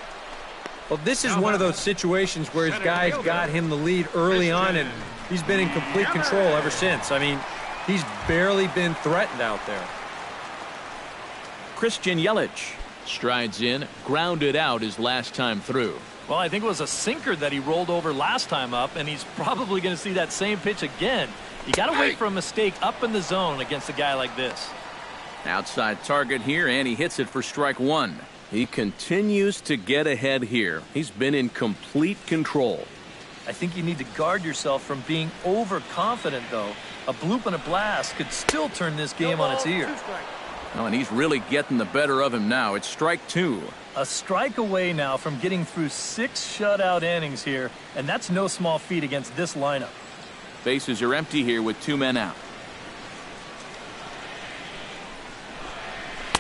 Well, this is one of those situations where his guys got him the lead early on, and he's been in complete control ever since. I mean, he's barely been threatened out there. Christian Yelich strides in, grounded out his last time through. Well, I think it was a sinker that he rolled over last time up, and he's probably going to see that same pitch again. You got to wait for a mistake up in the zone against a guy like this. Outside target here, and he hits it for strike 1. He continues to get ahead here. He's been in complete control. I think you need to guard yourself from being overconfident, though. A bloop and a blast could still turn this game on its ear. Oh, and he's really getting the better of him now. It's strike 2. A strike away now from getting through 6 shutout innings here, and that's no small feat against this lineup. Bases are empty here with 2 men out.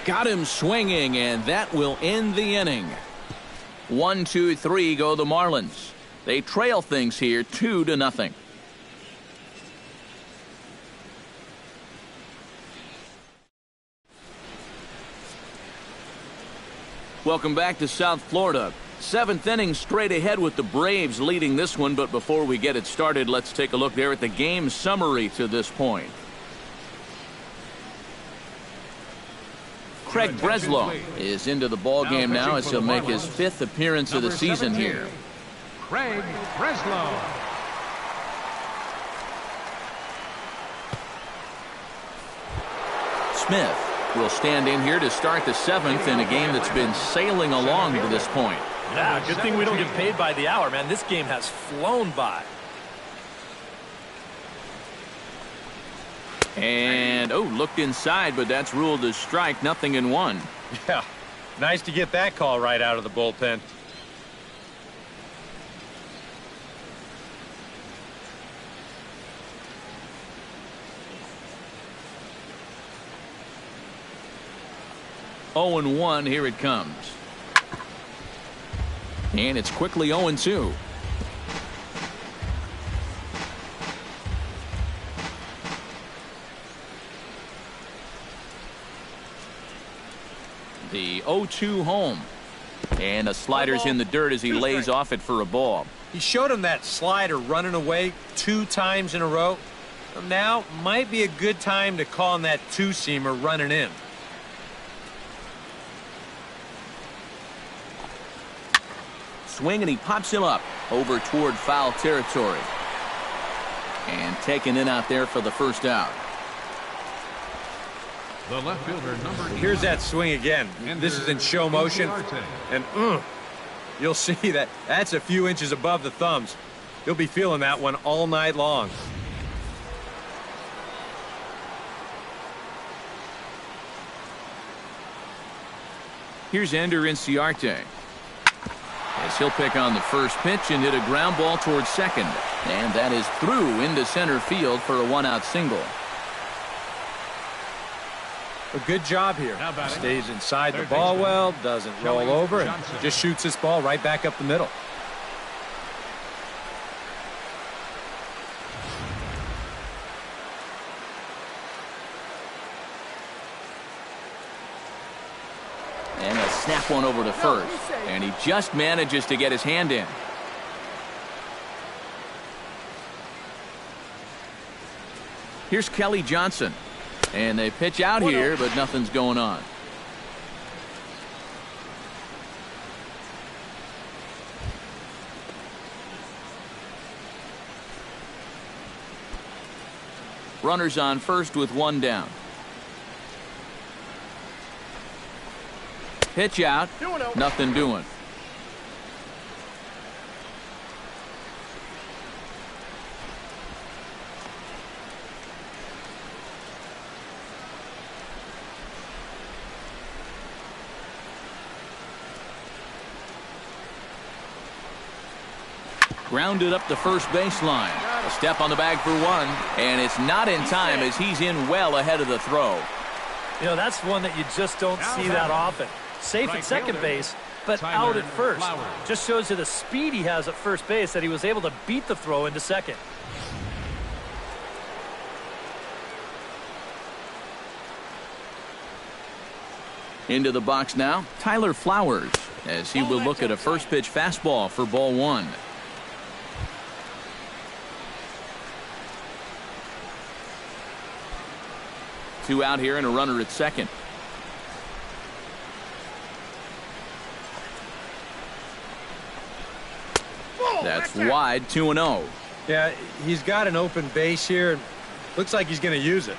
Got him swinging, and that will end the inning. 1, 2, 3 go the Marlins. They trail things here 2-0. Welcome back to South Florida. 7th inning straight ahead with the Braves leading this one, but before we get it started, let's take a look there at the game summary to this point. Craig Breslow is into the ball game now as he'll make his 5th appearance of the season here. Craig Breslow. Smith will stand in here to start the 7th in a game that's been sailing along to this point. Yeah, good thing we don't get paid by the hour, man. This game has flown by. And, looked inside, but that's ruled a strike, 0-1. Yeah, nice to get that call right out of the bullpen. Oh and 1, here it comes. And it's quickly 0-2. The 0-2 home. And the slider's in the dirt as he lays off it for a ball. He showed him that slider running away 2 times in a row. So now might be a good time to call on that 2-seamer running in. Swing, and he pops him up over toward foul territory. And taken in out there for the first out. The left fielder, number 8. Here's that swing again. This is in show motion. And you'll see that that's a few inches above the thumbs. He'll be feeling that one all night long. Here's Ender Inciarte. As he'll pick on the first pitch and hit a ground ball towards second. And that is through into center field for a 1-out single. A good job here. Stays inside the ball well, doesn't roll over, and just shoots this ball right back up the middle. And a snap one over to first. And he just manages to get his hand in. Here's Kelly Johnson. And they pitch out here, but nothing's going on. Runners on first with 1 down. Pitch out. Nothing doing. Grounded up the first baseline. A step on the bag for 1. And it's not in time as he's in well ahead of the throw. You know, that's one that you just don't see that often. Safe at second base, but out at first. Just shows you the speed he has at first base that he was able to beat the throw into second. Into the box now, Tyler Flowers, as he will look at a first pitch fastball for ball 1. Two out here and a runner at second. That's wide, 2-0. Yeah, he's got an open base here. Looks like he's going to use it.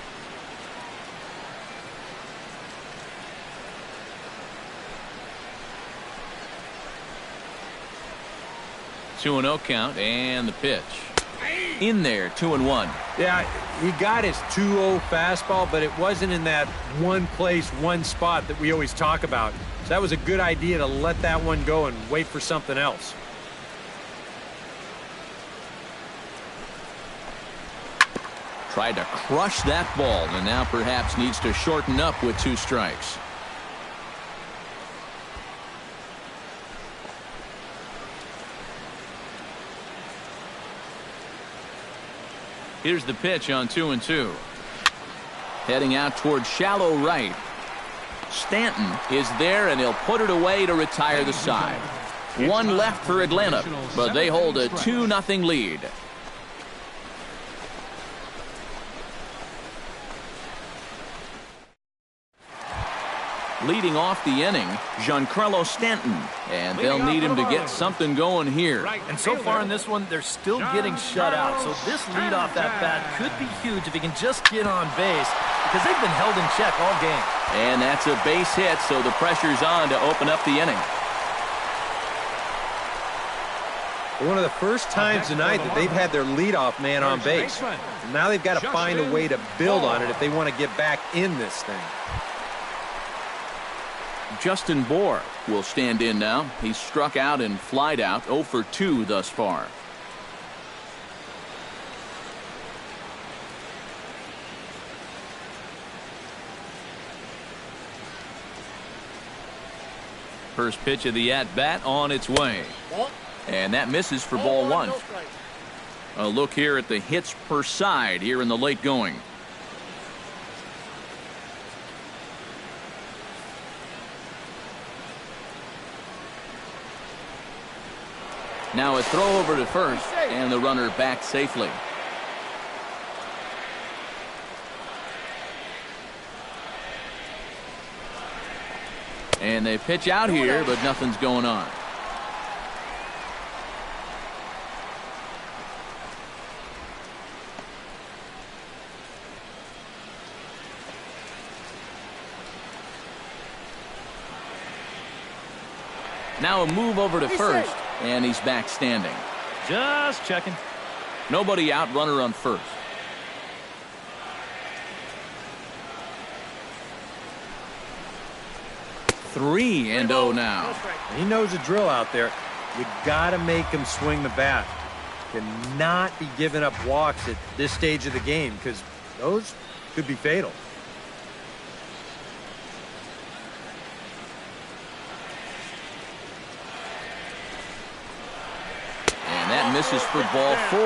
Two 2-0 count and the pitch. In there, 2-1. Yeah, he got his 2-0 fastball, but it wasn't in that one place, one spot that we always talk about. So that was a good idea to let that one go and wait for something else. Tried to crush that ball and now perhaps needs to shorten up with 2 strikes. Here's the pitch on 2-2. Heading out towards shallow right. Stanton is there and he'll put it away to retire the side. 1 left for Atlanta, but they hold a 2-0 lead. Leading off the inning, Giancarlo Stanton. And they'll need him to get something going here. And so far in this one, they're still getting shut out. So this leadoff at-bat could be huge if he can just get on base, because they've been held in check all game. And that's a base hit, so the pressure's on to open up the inning. One of the first times tonight that they've had their leadoff man on base. Now they've got to find a way to build on it if they want to get back in this thing. Justin Bohr will stand in now. He's struck out and flied out, 0 for 2 thus far. First pitch of the at-bat on its way. And that misses for ball 1. A look here at the hits per side here in the late going. Now a throw over to first, and the runner back safely. And they pitch out here, but nothing's going on. Now a move over to first, and he's back standing. Just checking. Nobody out, runner on first. Three and 0 now. He knows the drill out there. You got to make him swing the bat. Cannot be giving up walks at this stage of the game, because those could be fatal. That misses for ball 4,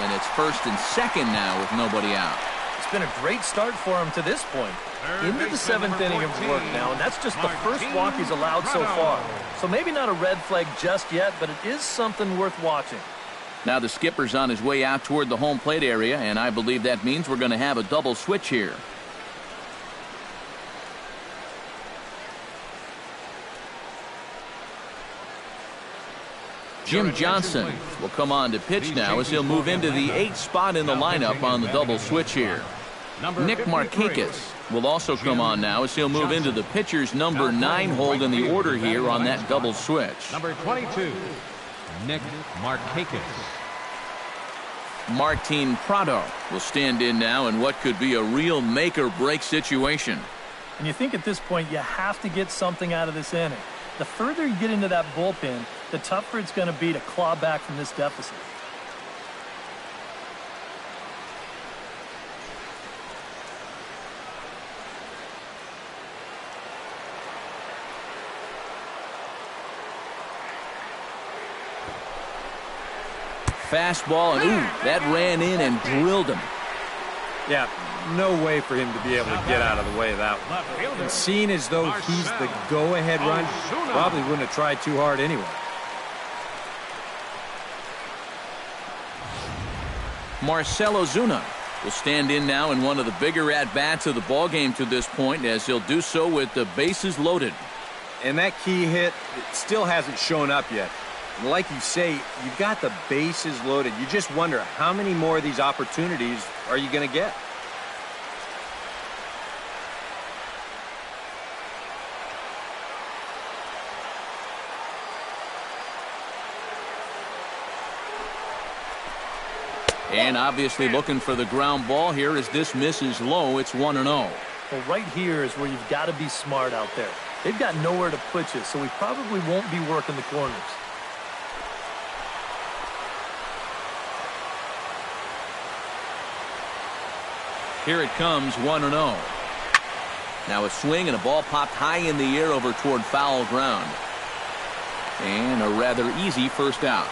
and it's first and second now with nobody out. It's been a great start for him to this point. Into the 7th inning of work now, and that's just the first walk he's allowed so far. So maybe not a red flag just yet, but it is something worth watching. Now the skipper's on his way out toward the home plate area, and I believe that means we're going to have a double switch here. Jim Johnson will come on to pitch now as he'll move into the 8th spot in the lineup on the double switch here. Nick Markakis will also come on now as he'll move into the pitcher's number 9 hold in the order here on that double switch. Number 22, Nick Markakis. Martin Prado will stand in now in what could be a real make-or-break situation. And you think at this point you have to get something out of this inning. The further you get into that bullpen, the tougher it's going to be to claw back from this deficit. Fastball, and ooh, that ran in and drilled him. Yeah, no way for him to be able to get out of the way of that one. And seeing as though he's the go-ahead run, probably wouldn't have tried too hard anyway. Marcell Ozuna will stand in now in one of the bigger at-bats of the ballgame to this point, as he'll do so with the bases loaded. And that key hit, it still hasn't shown up yet. And like you say, you've got the bases loaded. You just wonder how many more of these opportunities are you going to get? And obviously looking for the ground ball here as this misses low. It's 1-0. Well, right here is where you've got to be smart out there. They've got nowhere to put you, so we probably won't be working the corners. Here it comes, 1-0. Now a swing and a ball popped high in the air over toward foul ground. And a rather easy first out.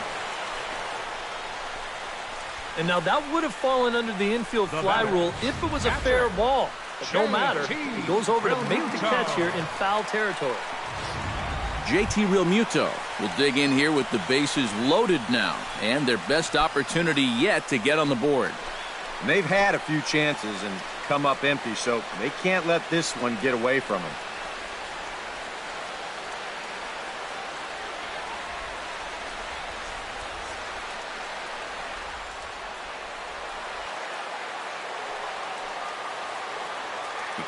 And now that would have fallen under the infield fly rule if it was a fair ball. But no matter, he goes over to make the catch here in foul territory. JT Realmuto will dig in here with the bases loaded now, and their best opportunity yet to get on the board. And they've had a few chances and come up empty, so they can't let this one get away from them.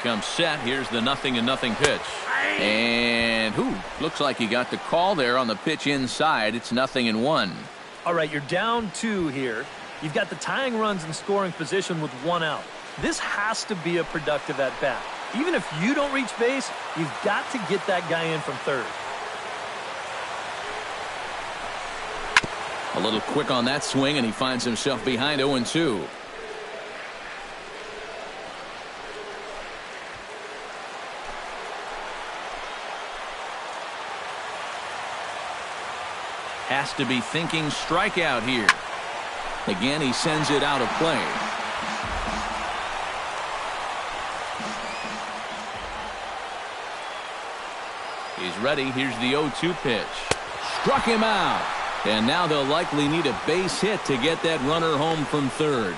comes set. Here's the 0-0 pitch. And looks like he got the call there on the pitch inside. It's 0-1. All right, you're down 2 here. You've got the tying runs in scoring position with 1 out. This has to be a productive at-bat. Even if you don't reach base, you've got to get that guy in from third. A little quick on that swing, and he finds himself behind 0-2. Has to be thinking strikeout here. Again, he sends it out of play. He's ready. Here's the 0-2 pitch. Struck him out. And now they'll likely need a base hit to get that runner home from third.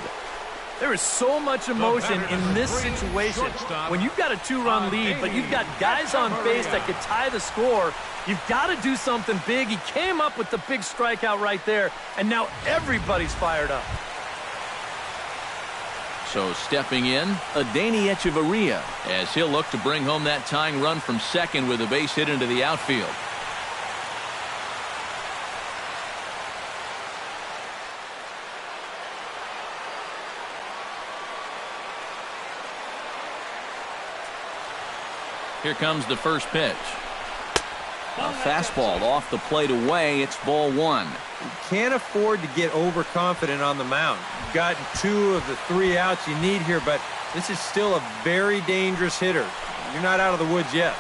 There is so much emotion in this situation. When you've got a 2-run lead, but you've got guys on base that could tie the score, you've got to do something big. He came up with the big strikeout right there, and now everybody's fired up. So stepping in, Adeiny Echeverria, as he'll look to bring home that tying run from second with a base hit into the outfield. Here comes the first pitch. A fastball off the plate away. It's ball 1. You can't afford to get overconfident on the mound. You've gotten 2 of the 3 outs you need here, but this is still a very dangerous hitter. You're not out of the woods yet.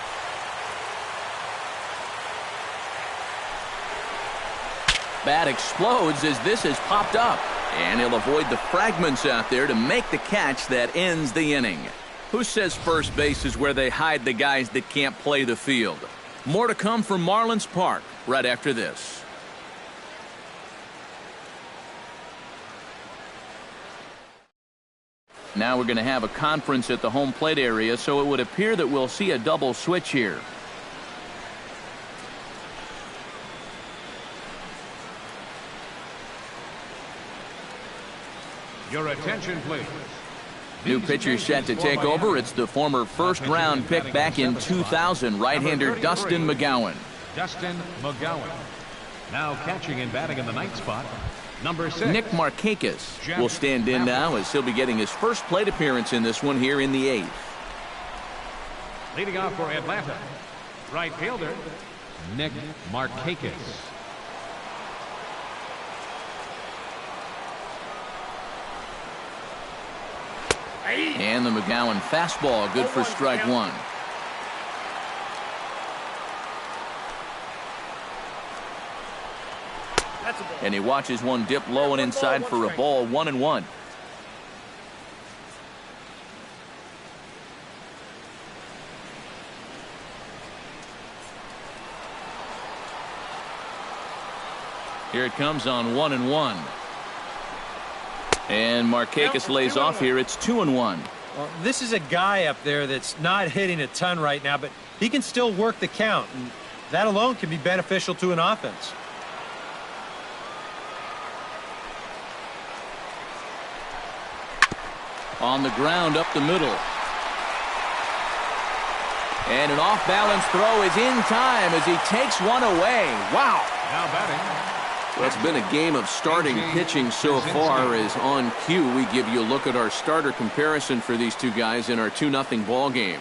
Bat explodes as this has popped up. And he'll avoid the fragments out there to make the catch that ends the inning. Who says first base is where they hide the guys that can't play the field? More to come from Marlins Park right after this. Now we're going to have a conference at the home plate area, so it would appear that we'll see a double switch here. Your attention, please. New pitcher set to take over. It's the former first-round pick back in 2000, right-hander Dustin McGowan. Dustin McGowan. Now catching and batting in the ninth spot, number 6. Nick Markakis will stand in now as he'll be getting his first plate appearance in this one here in the 8th. Leading off for Atlanta, right fielder, Nick Markakis. And the McGowan fastball, good for strike 1. And he watches one dip low and inside for a ball, 1-1. Here it comes on 1-1. And Markakis lays off here. It's 2-1. Well, this is a guy up there that's not hitting a ton right now, but he can still work the count. And that alone can be beneficial to an offense. On the ground up the middle. And an off-balance throw is in time as he takes one away. Wow. Now batting. Well, it's been a game of starting pitching so far, as on cue we give you a look at our starter comparison for these two guys in our 2-0 ball game.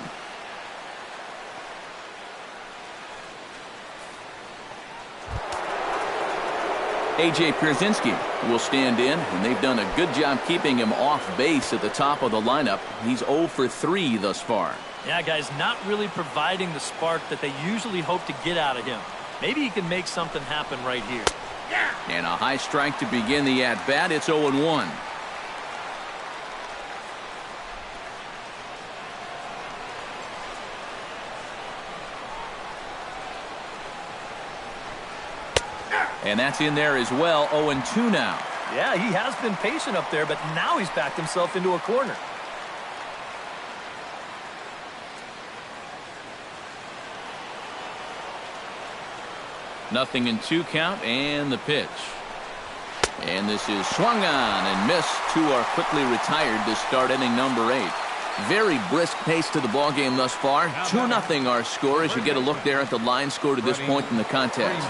A.J. Pierzynski will stand in, and they've done a good job keeping him off base at the top of the lineup. He's 0 for 3 thus far. Yeah, guys, not really providing the spark that they usually hope to get out of him. Maybe he can make something happen right here. And a high strike to begin the at-bat. It's 0-1. And that's in there as well. 0-2 now. Yeah, he has been patient up there, but now he's backed himself into a corner. Nothing in 2 count, and the pitch. And this is swung on and missed. 2 are quickly retired to start inning number 8. Very brisk pace to the ball game thus far. 2-0 our score as you get a look there at the line score to this point in the contest.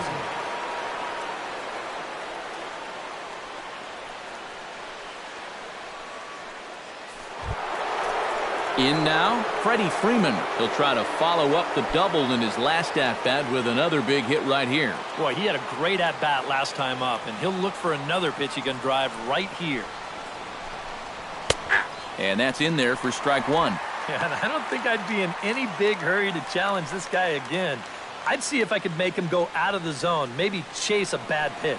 In now, Freddie Freeman. He'll try to follow up the double in his last at-bat with another big hit right here. Boy, he had a great at-bat last time up, and he'll look for another pitch he can drive right here. And that's in there for strike one. Yeah, and I don't think I'd be in any big hurry to challenge this guy again. I'd see if I could make him go out of the zone, maybe chase a bad pitch.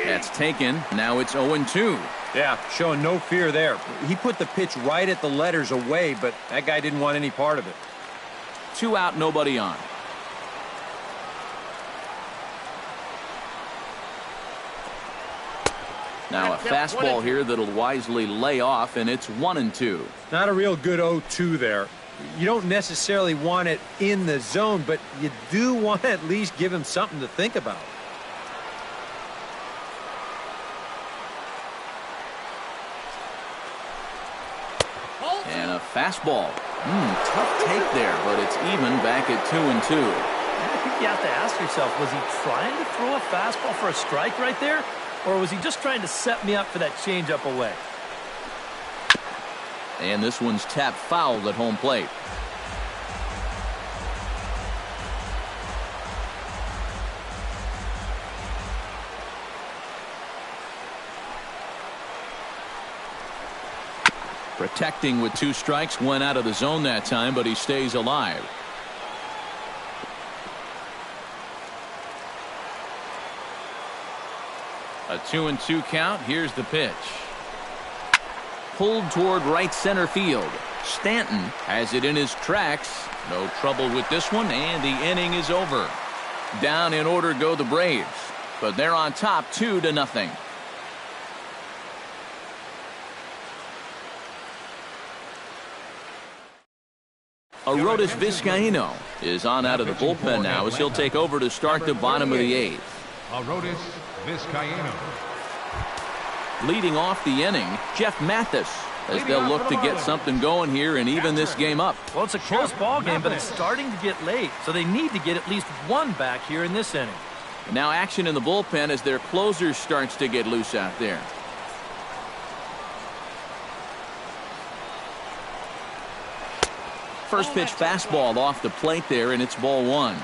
That's taken. Now it's 0-2. Yeah, showing no fear there. He put the pitch right at the letters away, but that guy didn't want any part of it. 2 out, nobody on. Now a fastball here that'll wisely lay off, and it's 1-2. Not a real good 0-2 there. You don't necessarily want it in the zone, but you do want to at least give him something to think about. And a fastball. Tough take there, but it's even back at 2-2. I think you have to ask yourself, was he trying to throw a fastball for a strike right there? Or was he just trying to set me up for that changeup away? And this one's tapped foul at home plate. Protecting with 2 strikes, went out of the zone that time, but he stays alive. A 2-2 count. Here's the pitch. Pulled toward right center field. Stanton has it in his tracks. No trouble with this one, and the inning is over. Down in order go the Braves, but they're on top 2-0. Arodys Vizcaíno is on out of the bullpen now as he'll take over to start the bottom of the 8th. Arodys Vizcaíno. Leading off the inning, Jeff Mathis, as they'll look to get something going here and even this game up. Well, it's a close ball game, but it's starting to get late, so they need to get at least one back here in this inning. And now action in the bullpen as their closer starts to get loose out there. First pitch fastball off the plate there, and it's ball 1.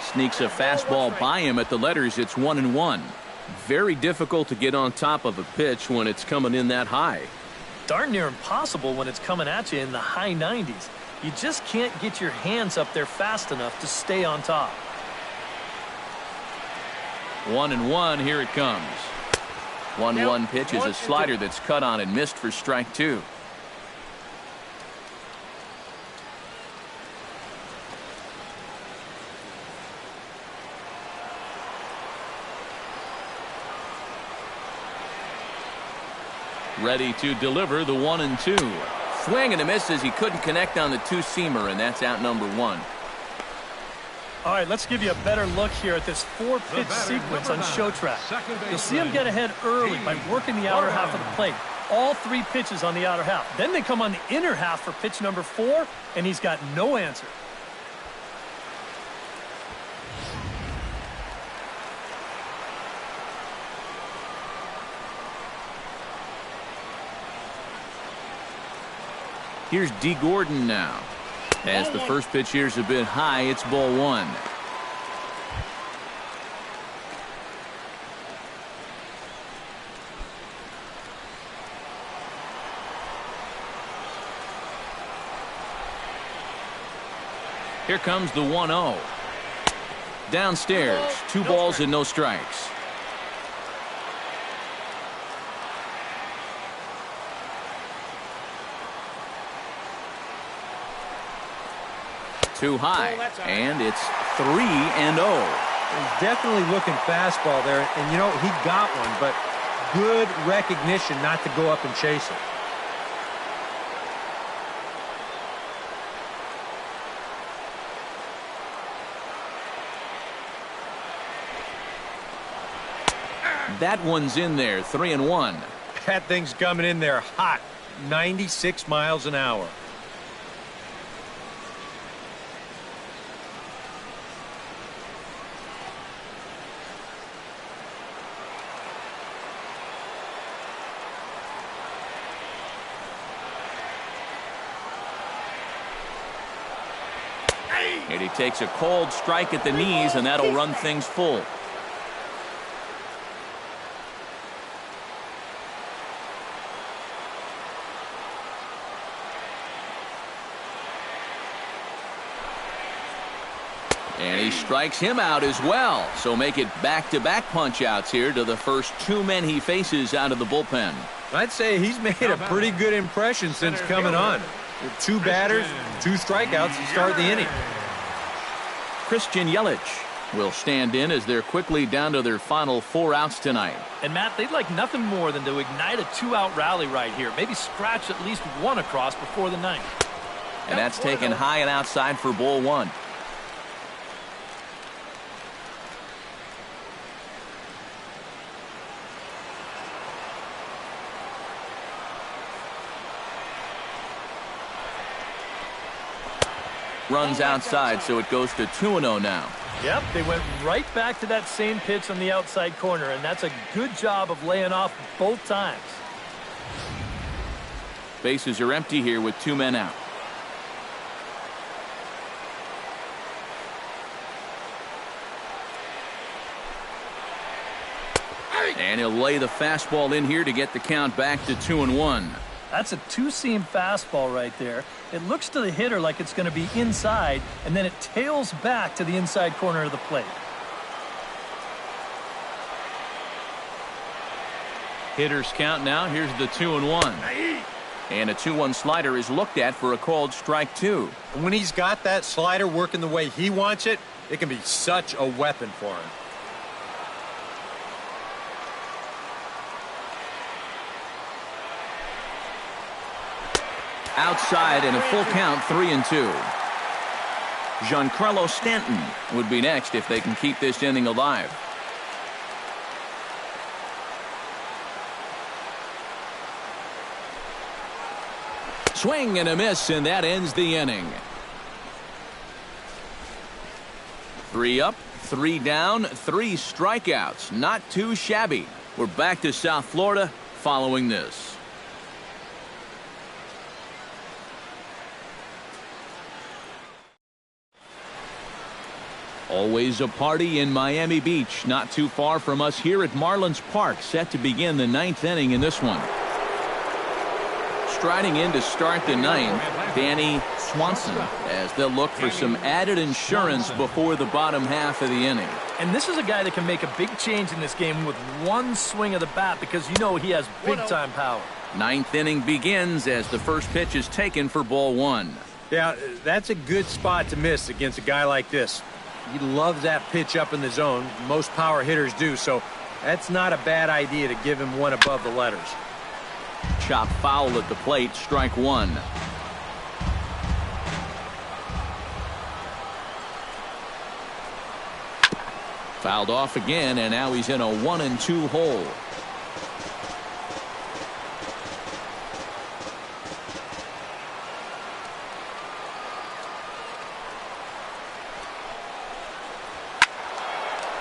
Sneaks a fastball by him at the letters. It's 1-1. Very difficult to get on top of a pitch when it's coming in that high. Darn near impossible when it's coming at you in the high 90s. You just can't get your hands up there fast enough to stay on top. 1-1. Here it comes. 1-1 pitch is a slider that's cut on and missed for strike 2. Ready to deliver the 1-2. Swing and a miss as he couldn't connect on the 2-seamer, and that's out number 1. All right, let's give you a better look here at this 4-pitch sequence on Show Track. You'll see him get ahead early by working the outer half of the plate. All 3 pitches on the outer half. Then they come on the inner half for pitch number 4, and he's got no answer. Here's D. Gordon now. As the first pitch here's a bit high, it's ball 1. Here comes the 1-0. Downstairs, 2 balls and no strikes. Too high, and it's 3-0. He's definitely looking fastball there, and you know, he got one, but good recognition not to go up and chase it. That one's in there, 3-1. That thing's coming in there hot, 96 miles an hour. And he takes a cold strike at the knees, and that'll run things full. And he strikes him out as well. So make it back-to-back punch-outs here to the first two men he faces out of the bullpen. I'd say he's made a pretty good impression since coming on. With 2 batters, 2 strikeouts to start the inning. Christian Yelich will stand in as they're quickly down to their final 4 outs tonight. And Matt, they'd like nothing more than to ignite a 2-out rally right here. Maybe scratch at least 1 across before the 9th. And that's taken high and outside for ball 1. Runs outside, so it goes to 2-0 now. Yep, they went right back to that same pitch on the outside corner, and that's a good job of laying off both times. Bases are empty here with 2 men out. And he'll lay the fastball in here to get the count back to 2-1. That's a 2-seam fastball right there. It looks to the hitter like it's going to be inside, and then it tails back to the inside corner of the plate. Hitters count now. Here's the 2-1. And a 2-1 slider is looked at for a called strike 2. And when he's got that slider working the way he wants it, it can be such a weapon for him. Outside and a full count, 3-2. Giancarlo Stanton would be next if they can keep this inning alive. Swing and a miss, and that ends the inning. 3 up, 3 down, 3 strikeouts. Not too shabby. We're back to South Florida following this. Always a party in Miami Beach, not too far from us here at Marlins Park, set to begin the 9th inning in this one. Striding in to start the 9th, Danny Swanson, as they'll look for some added insurance before the bottom half of the inning. And this is a guy that can make a big change in this game with one swing of the bat, because you know he has big-time power. 9th inning begins as the first pitch is taken for ball 1. Yeah, that's a good spot to miss against a guy like this. He loves that pitch up in the zone. Most power hitters do, so that's not a bad idea to give him one above the letters. Chop foul at the plate, strike 1. Fouled off again, and now he's in a 1-2 hole.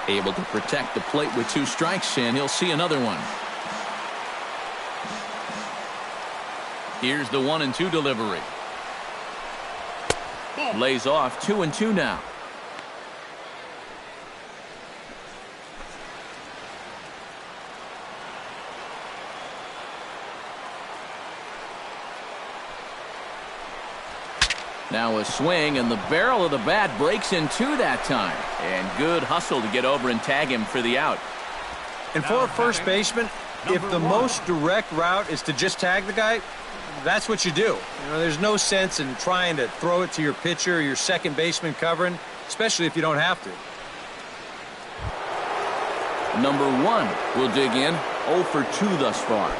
Able to protect the plate with 2 strikes, and he'll see another one. Here's the 1-2 delivery. Lays off, 2-2 now. Now a swing, and the barrel of the bat breaks in 2 that time. And good hustle to get over and tag him for the out. And for a first baseman, if the most direct route is to just tag the guy, that's what you do. You know, there's no sense in trying to throw it to your pitcher or your second baseman covering, especially if you don't have to. Number 1 will dig in. 0 for 2 thus far.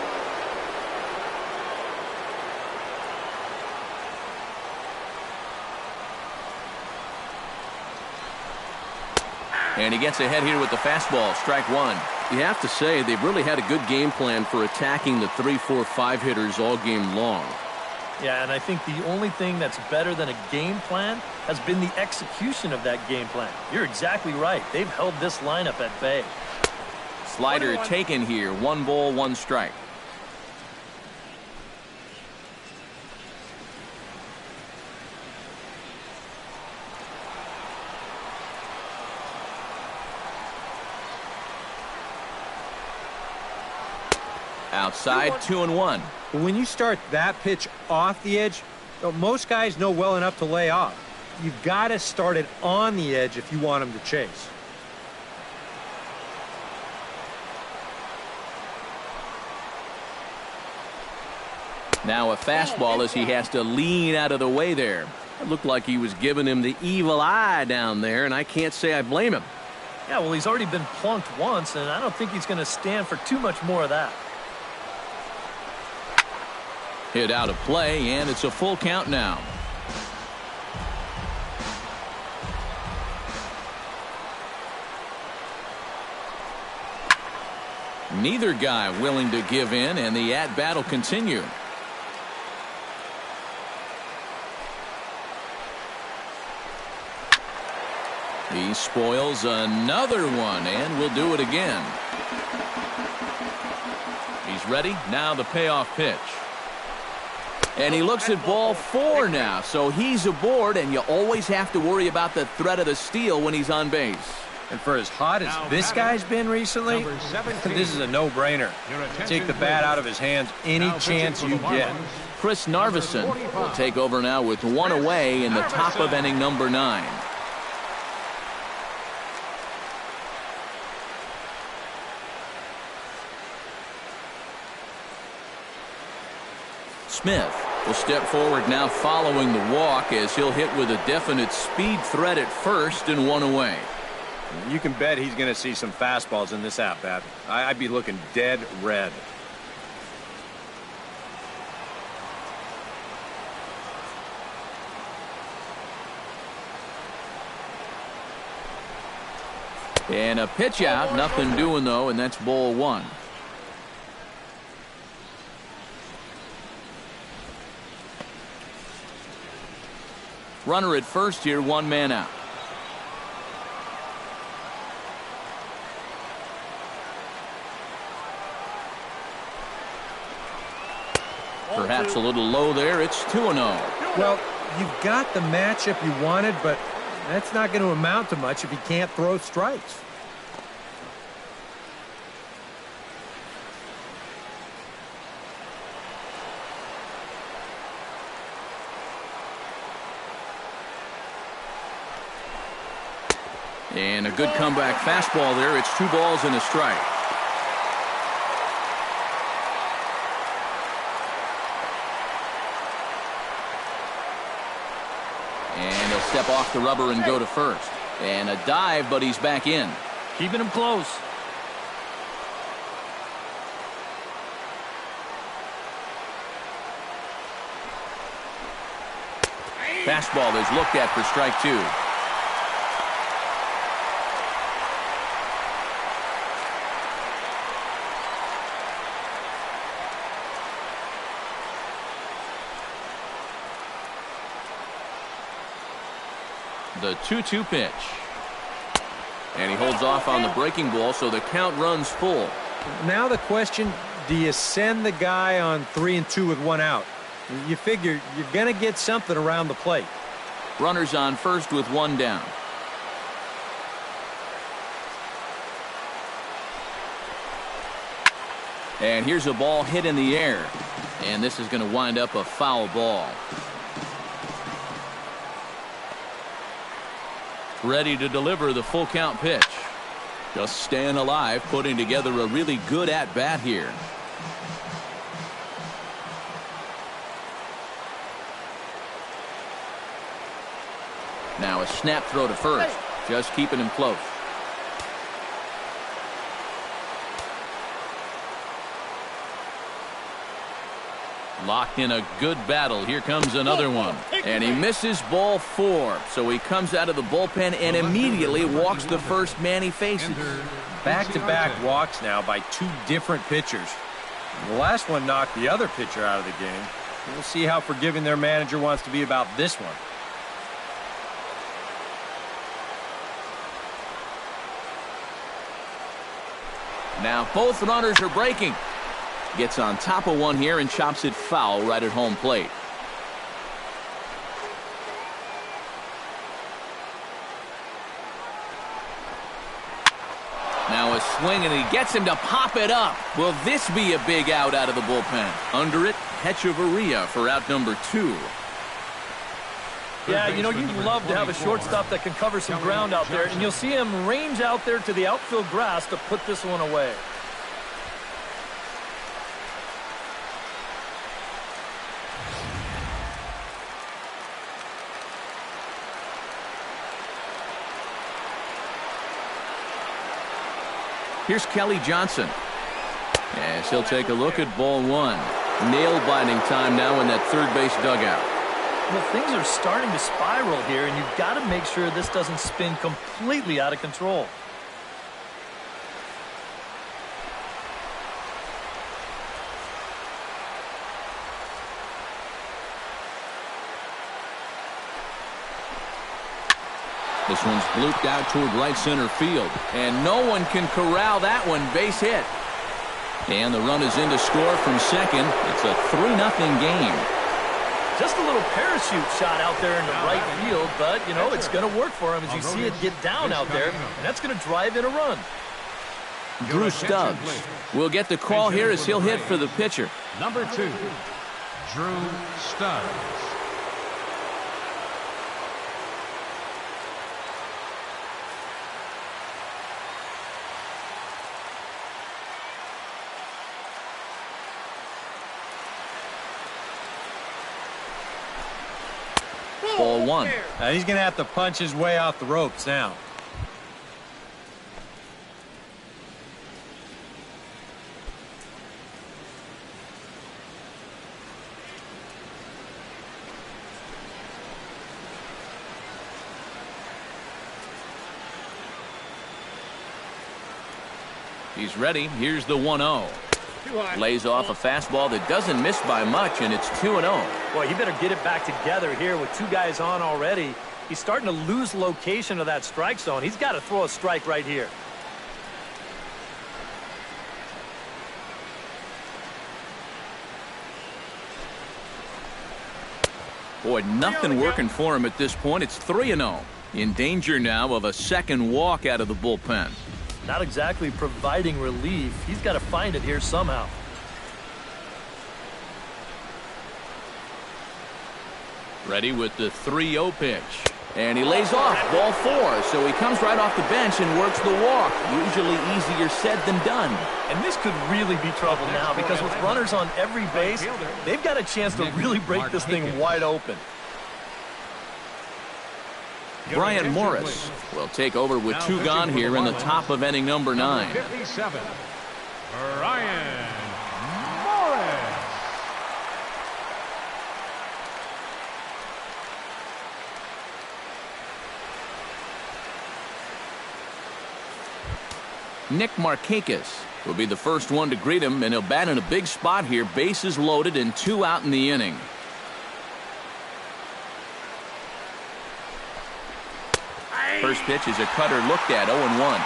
And he gets ahead here with the fastball. Strike 1. You have to say they've really had a good game plan for attacking the 3, 4, 5 hitters all game long. Yeah, and I think the only thing that's better than a game plan has been the execution of that game plan. You're exactly right. They've held this lineup at bay. Slider taken here. 1 ball, 1 strike. Outside, 2-1. But when you start that pitch off the edge, most guys know well enough to lay off. You've got to start it on the edge if you want them to chase. Now a fastball as he has to lean out of the way there. It looked like he was giving him the evil eye down there, and I can't say I blame him. Yeah, well, he's already been plunked once, and I don't think he's going to stand for too much more of that. Hit out of play, and it's a full count now. Neither guy willing to give in, and the at-bat will continue. He spoils another one, and will do it again. He's ready. Now the payoff pitch. And he looks at ball 4 now, so he's aboard, and you always have to worry about the threat of the steal when he's on base. And for as hot as this guy's been recently, this is a no-brainer. Take the bat out of his hands any chance you get. Chris Narveson will take over now with 1 away in the top of inning number 9. Smith will step forward now following the walk as he'll hit with a definite speed threat at first and 1 away. You can bet he's going to see some fastballs in this at-bat. I'd be looking dead red. And a pitch out, nothing doing though, and that's ball 1. Runner at first here, 1 man out. Perhaps a little low there. It's 2-0. Well, you've got the matchup you wanted, but that's not going to amount to much if you can't throw strikes. And a good comeback fastball there. It's 2 balls and a strike. And he'll step off the rubber and go to first. And a dive, but he's back in. Keeping him close. Fastball is looked at for strike 2. The 2-2 pitch. And he holds off on the breaking ball, so the count runs full. Now the question, do you send the guy on 3 and 2 with 1 out? You figure you're going to get something around the plate. Runners on first with 1 down. And here's a ball hit in the air. And this is going to wind up a foul ball. Ready to deliver the full count pitch. Just staying alive, putting together a really good at-bat here. Now a snap throw to first. Just keeping him close. Locked in a good battle. Here comes another one. And he misses ball 4. So he comes out of the bullpen and immediately walks the first man he faces. Back-to-back walks now by 2 different pitchers. The last one knocked the other pitcher out of the game. We'll see how forgiving their manager wants to be about this one. Now both runners are breaking. Gets on top of one here and chops it foul right at home plate. Now a swing, and he gets him to pop it up. Will this be a big out of the bullpen? Under it, Hechavarria for out number 2. Yeah, you know, you'd love to have a shortstop that can cover some ground out there, and you'll see him range out there to the outfield grass to put this one away. Here's Kelly Johnson. As he'll take a look at ball 1. Nail-biting time now in that third base dugout. Well, things are starting to spiral here, and you've got to make sure this doesn't spin completely out of control. This one's blooped out toward right center field. And no one can corral that one. Base hit. And the run is in to score from second. It's a 3-0 game. Just a little parachute shot out there into right field, but, you know, it's going to work for him as you see it get down out there, and that's going to drive in a run. Drew Stubbs will get the call here as he'll hit for the pitcher. Number 2, Drew Stubbs. Ball 1. Now he's going to have to punch his way off the ropes now. He's ready. Here's the 1-0. Lays off a fastball that doesn't miss by much, and it's 2-0. Boy, he better get it back together here with 2 guys on already. He's starting to lose location of that strike zone. He's got to throw a strike right here. Boy, nothing working for him at this point. It's 3-0. In danger now of a second walk out of the bullpen. Not exactly providing relief. He's got to find it here somehow. Ready with the 3-0 pitch. And he lays off ball 4. So he comes right off the bench and works the walk. Usually easier said than done. And this could really be trouble now because with runners on every base, they've got a chance to really break this thing wide open. Brian Morris will take over with 2 gone here in the top of inning number 9. 57, Brian Morris. Nick Markakis will be the first one to greet him, and he'll bat in a big spot here. Bases loaded and 2 out in the inning. First pitch is a cutter looked at, 0-1.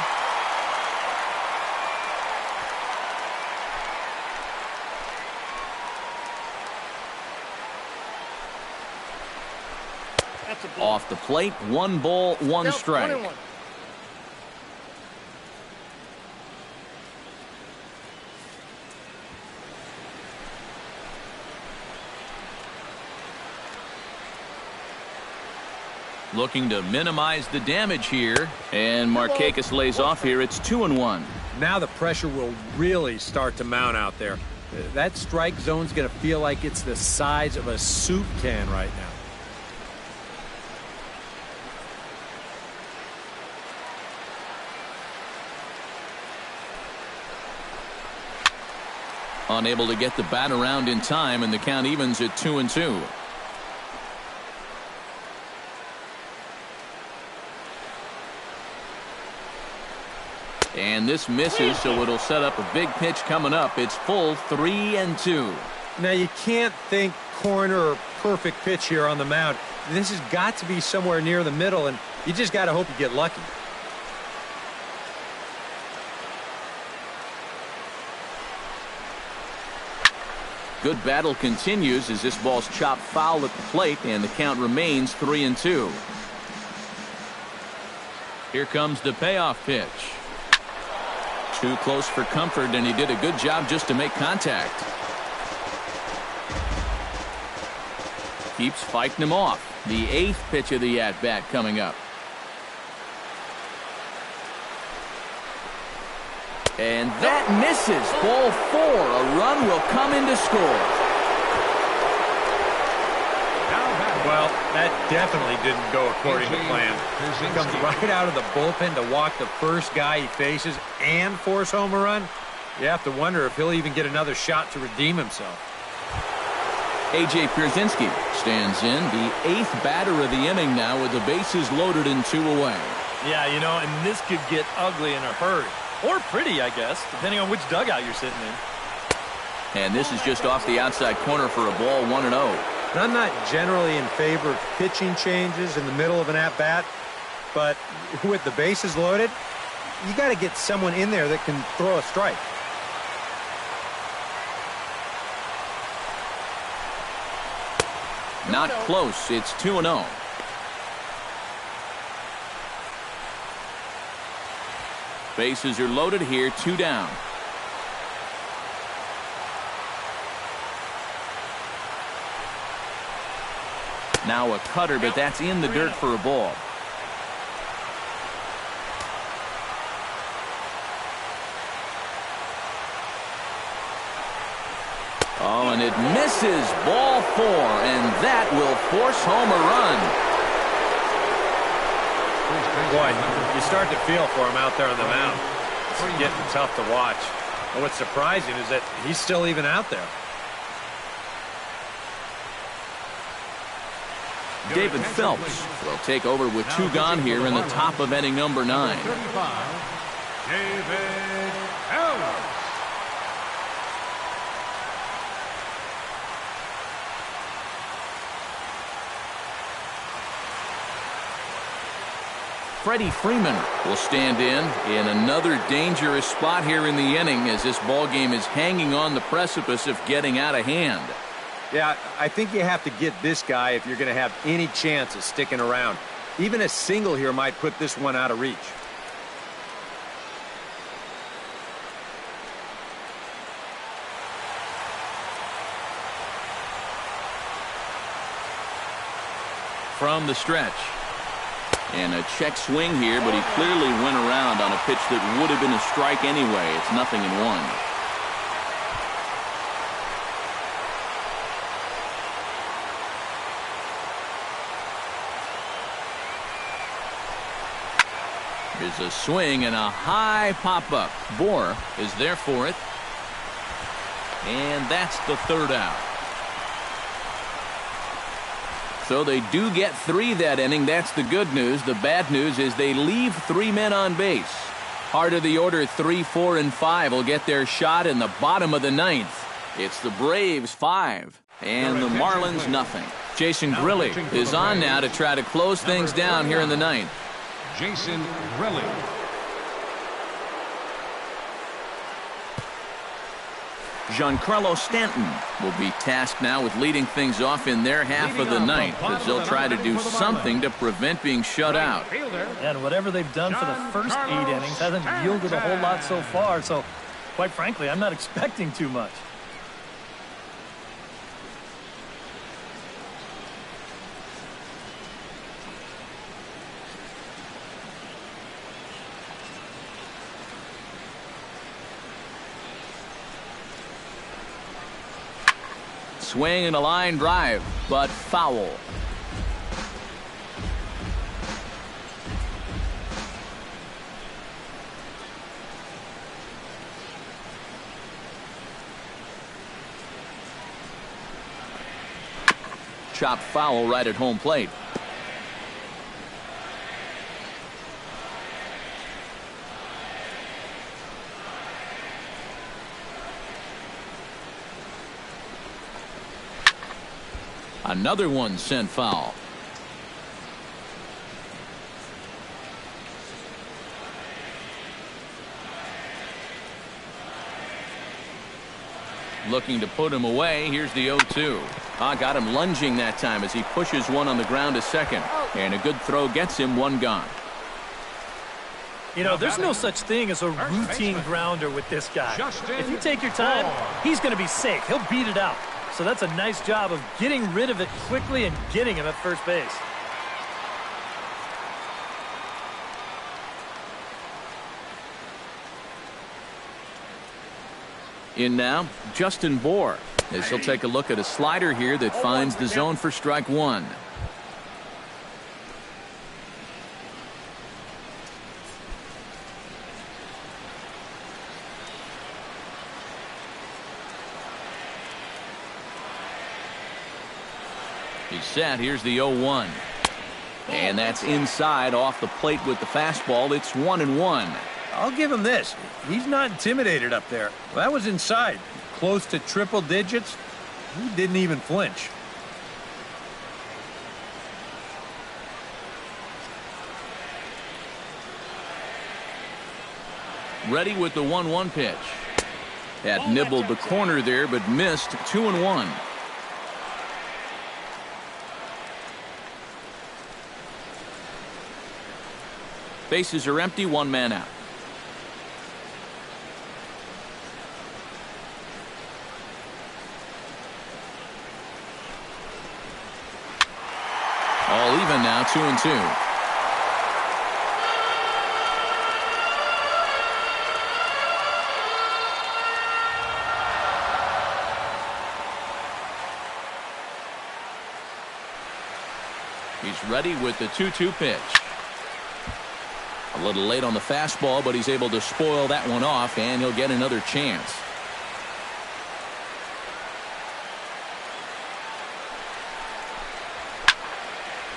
Off the plate, 1 ball, 1 strike. Looking to minimize the damage here. And Markakis lays off here. It's 2-1. Now the pressure will really start to mount out there. That strike zone's going to feel like it's the size of a soup can right now. Unable to get the bat around in time, and the count evens at 2-2. And this misses, so it'll set up a big pitch coming up. It's full 3-2. Now, you can't think corner or perfect pitch here on the mound. This has got to be somewhere near the middle, and you just got to hope you get lucky. Good battle continues as this ball's chopped foul at the plate, and the count remains 3-2. Here comes the payoff pitch. Too close for comfort, and he did a good job just to make contact. Keeps fighting him off. The 8th pitch of the at-bat coming up. And that misses. Ball 4. A run will come in to score. Well, that definitely didn't go according to plan. He comes right out of the bullpen to walk the first guy he faces and force home a run. You have to wonder if he'll even get another shot to redeem himself. A.J. Pierzynski stands in, the 8th batter of the inning now with the bases loaded and 2 away. Yeah, you know, and this could get ugly in a hurry. Or pretty, I guess, depending on which dugout you're sitting in. And this is just off the outside corner for a ball 1-0. And I'm not generally in favor of pitching changes in the middle of an at-bat, but with the bases loaded, you got to get someone in there that can throw a strike. Not close. It's 2-0. Bases are loaded here, 2 down. Now a cutter, but that's in the dirt for a ball. Oh, and it misses. Ball 4, and that will force home a run. Boy, you start to feel for him out there on the mound. It's getting tough to watch. And what's surprising is that he's still even out there. David Phelps will take over with 2 gone here in the top of inning number 9. David Phelps. Freddie Freeman will stand in another dangerous spot here in the inning as this ball game is hanging on the precipice of getting out of hand. Yeah, I think you have to get this guy if you're going to have any chance of sticking around. Even a single here might put this one out of reach. From the stretch. And a check swing here, but he clearly went around on a pitch that would have been a strike anyway. It's 0-1. Here's a swing and a high pop-up. Bohr is there for it. And that's the 3rd out. So they do get 3 that inning. That's the good news. The bad news is they leave 3 men on base. Heart of the order 3, 4, and 5 will get their shot in the bottom of the 9th. It's the Braves 5 and the Marlins nothing. Jason Grilli is on now to try to close things down here in the 9th. Jason Grilli. Giancarlo Stanton will be tasked now with leading things off in their half of the 9th as they'll try to do something to prevent being shut out. And whatever they've done for the first 8 innings hasn't yielded a whole lot so far, so quite frankly, I'm not expecting too much. Swing and a line drive, but foul. Chopped foul right at home plate. Another one sent foul. Looking to put him away. Here's the 0-2. Got him lunging that time as he pushes one on the ground to second. And a good throw gets him one gone. You know, there's no such thing as a routine grounder with this guy. If you take your time, he's going to be safe. He'll beat it out. So that's a nice job of getting rid of it quickly and getting him at first base. In now, Justin Bohr, as he'll take a look at a slider here that finds the zone for strike one. He's set. Here's the 0-1. And that's inside off the plate with the fastball. It's 1-1. I'll give him this. He's not intimidated up there. Well, that was inside. Close to triple digits. He didn't even flinch. Ready with the 1-1 pitch. Had nibbled the corner there, but missed. 2-1. Bases are empty, one man out. All even now, 2-2. He's ready with the 2-2 pitch. A little late on the fastball, but he's able to spoil that one off, and he'll get another chance.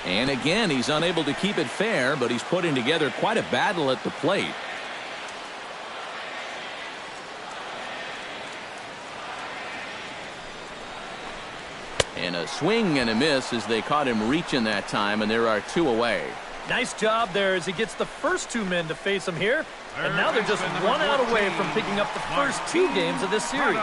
And again, he's unable to keep it fair, but he's putting together quite a battle at the plate. And a swing and a miss as they caught him reaching that time, and there are two away. Nice job there as he gets the first two men to face him here. And now they're just one out away from picking up the first two games of this series.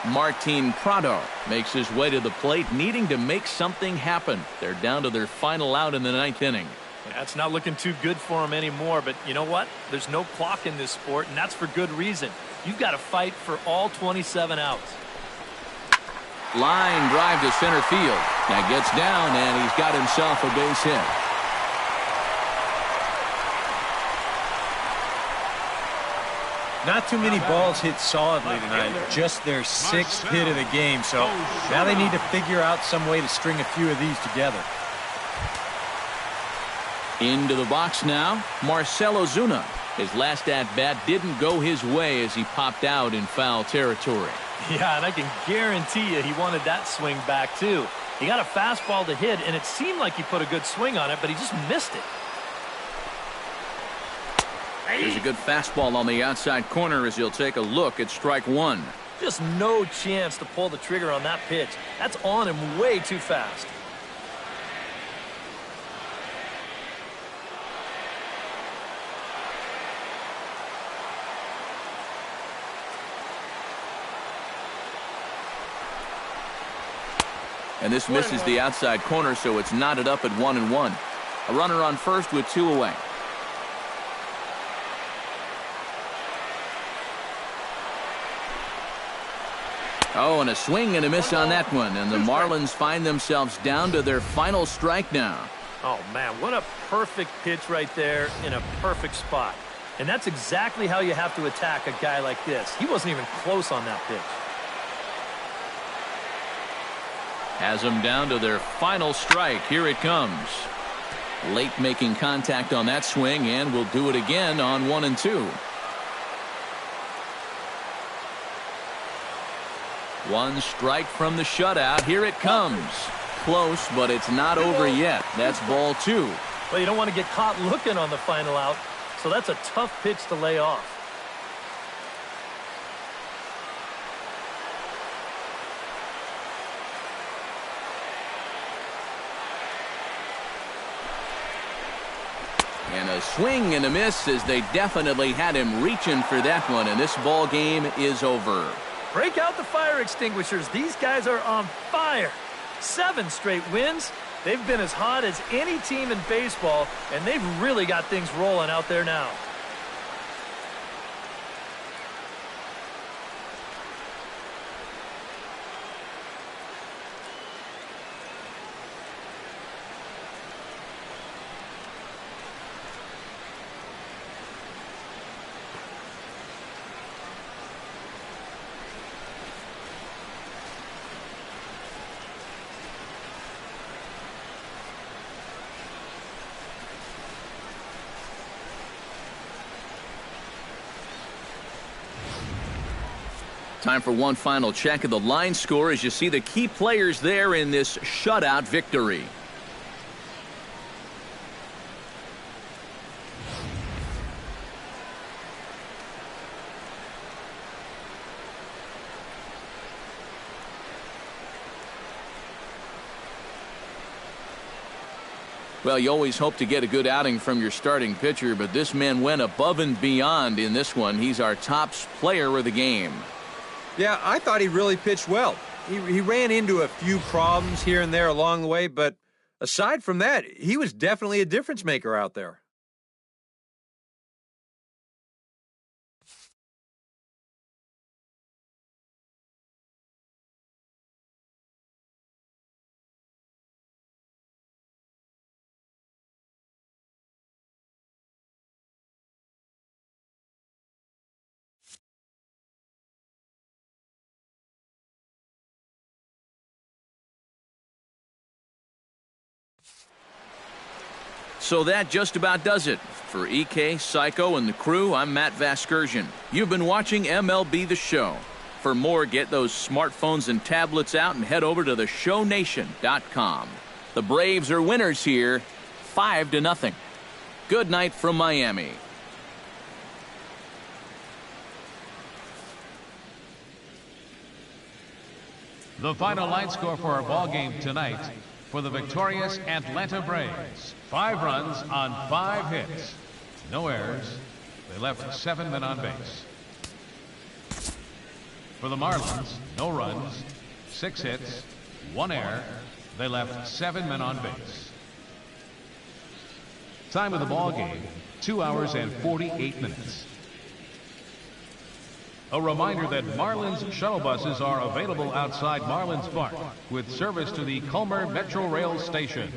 Martin Prado makes his way to the plate, needing to make something happen. They're down to their final out in the ninth inning. Yeah, it's not looking too good for him anymore, but you know what? There's no clock in this sport, and that's for good reason. You've got to fight for all 27 outs. Line drive to center field. Now gets down, and he's got himself a base hit. Not too many balls hit solidly tonight. Just their sixth hit of the game. So now they need to figure out some way to string a few of these together. Into the box now, Marcell Ozuna. His last at-bat didn't go his way as he popped out in foul territory. Yeah, and I can guarantee you he wanted that swing back, too. He got a fastball to hit, and it seemed like he put a good swing on it, but he just missed it. There's a good fastball on the outside corner as he'll take a look at strike one. Just no chance to pull the trigger on that pitch. That's on him way too fast. And this misses the outside corner, so it's knotted up at 1-1. A runner on first with two away. Oh, and a swing and a miss on that one. And the Marlins find themselves down to their final strike now. Oh, man, what a perfect pitch right there in a perfect spot. And that's exactly how you have to attack a guy like this. He wasn't even close on that pitch. Has them down to their final strike. Here it comes. Late making contact on that swing, and will do it again on 1 and 2. One strike from the shutout. Here it comes. Close, but it's not over yet. That's ball 2. Well, you don't want to get caught looking on the final out, so that's a tough pitch to lay off. And a swing and a miss, as they definitely had him reaching for that one, and this ball game is over. Break out the fire extinguishers. These guys are on fire. 7 straight wins. They've been as hot as any team in baseball, and they've really got things rolling out there now. Time for one final check of the line score as you see the key players there in this shutout victory. Well, you always hope to get a good outing from your starting pitcher, but this man went above and beyond in this one. He's our top player of the game. Yeah, I thought he really pitched well. He ran into a few problems here and there along the way, but aside from that, he was definitely a difference maker out there. So that just about does it. For EK, Psycho, and the crew, I'm Matt Vasgersian. You've been watching MLB The Show. For more, get those smartphones and tablets out and head over to theshownation.com. The Braves are winners here, 5-0. Good night from Miami. The final line score for our ball game tonight for the victorious Atlanta Braves. 5 runs on 5 hits. No errors. They left 7 men on base. For the Marlins, no runs, 6 hits, 1 error. They left 7 men on base. Time of the ball game, 2 hours and 48 minutes. A reminder that Marlins shuttle buses are available outside Marlins Park with service to the Culmer Metro Rail Station.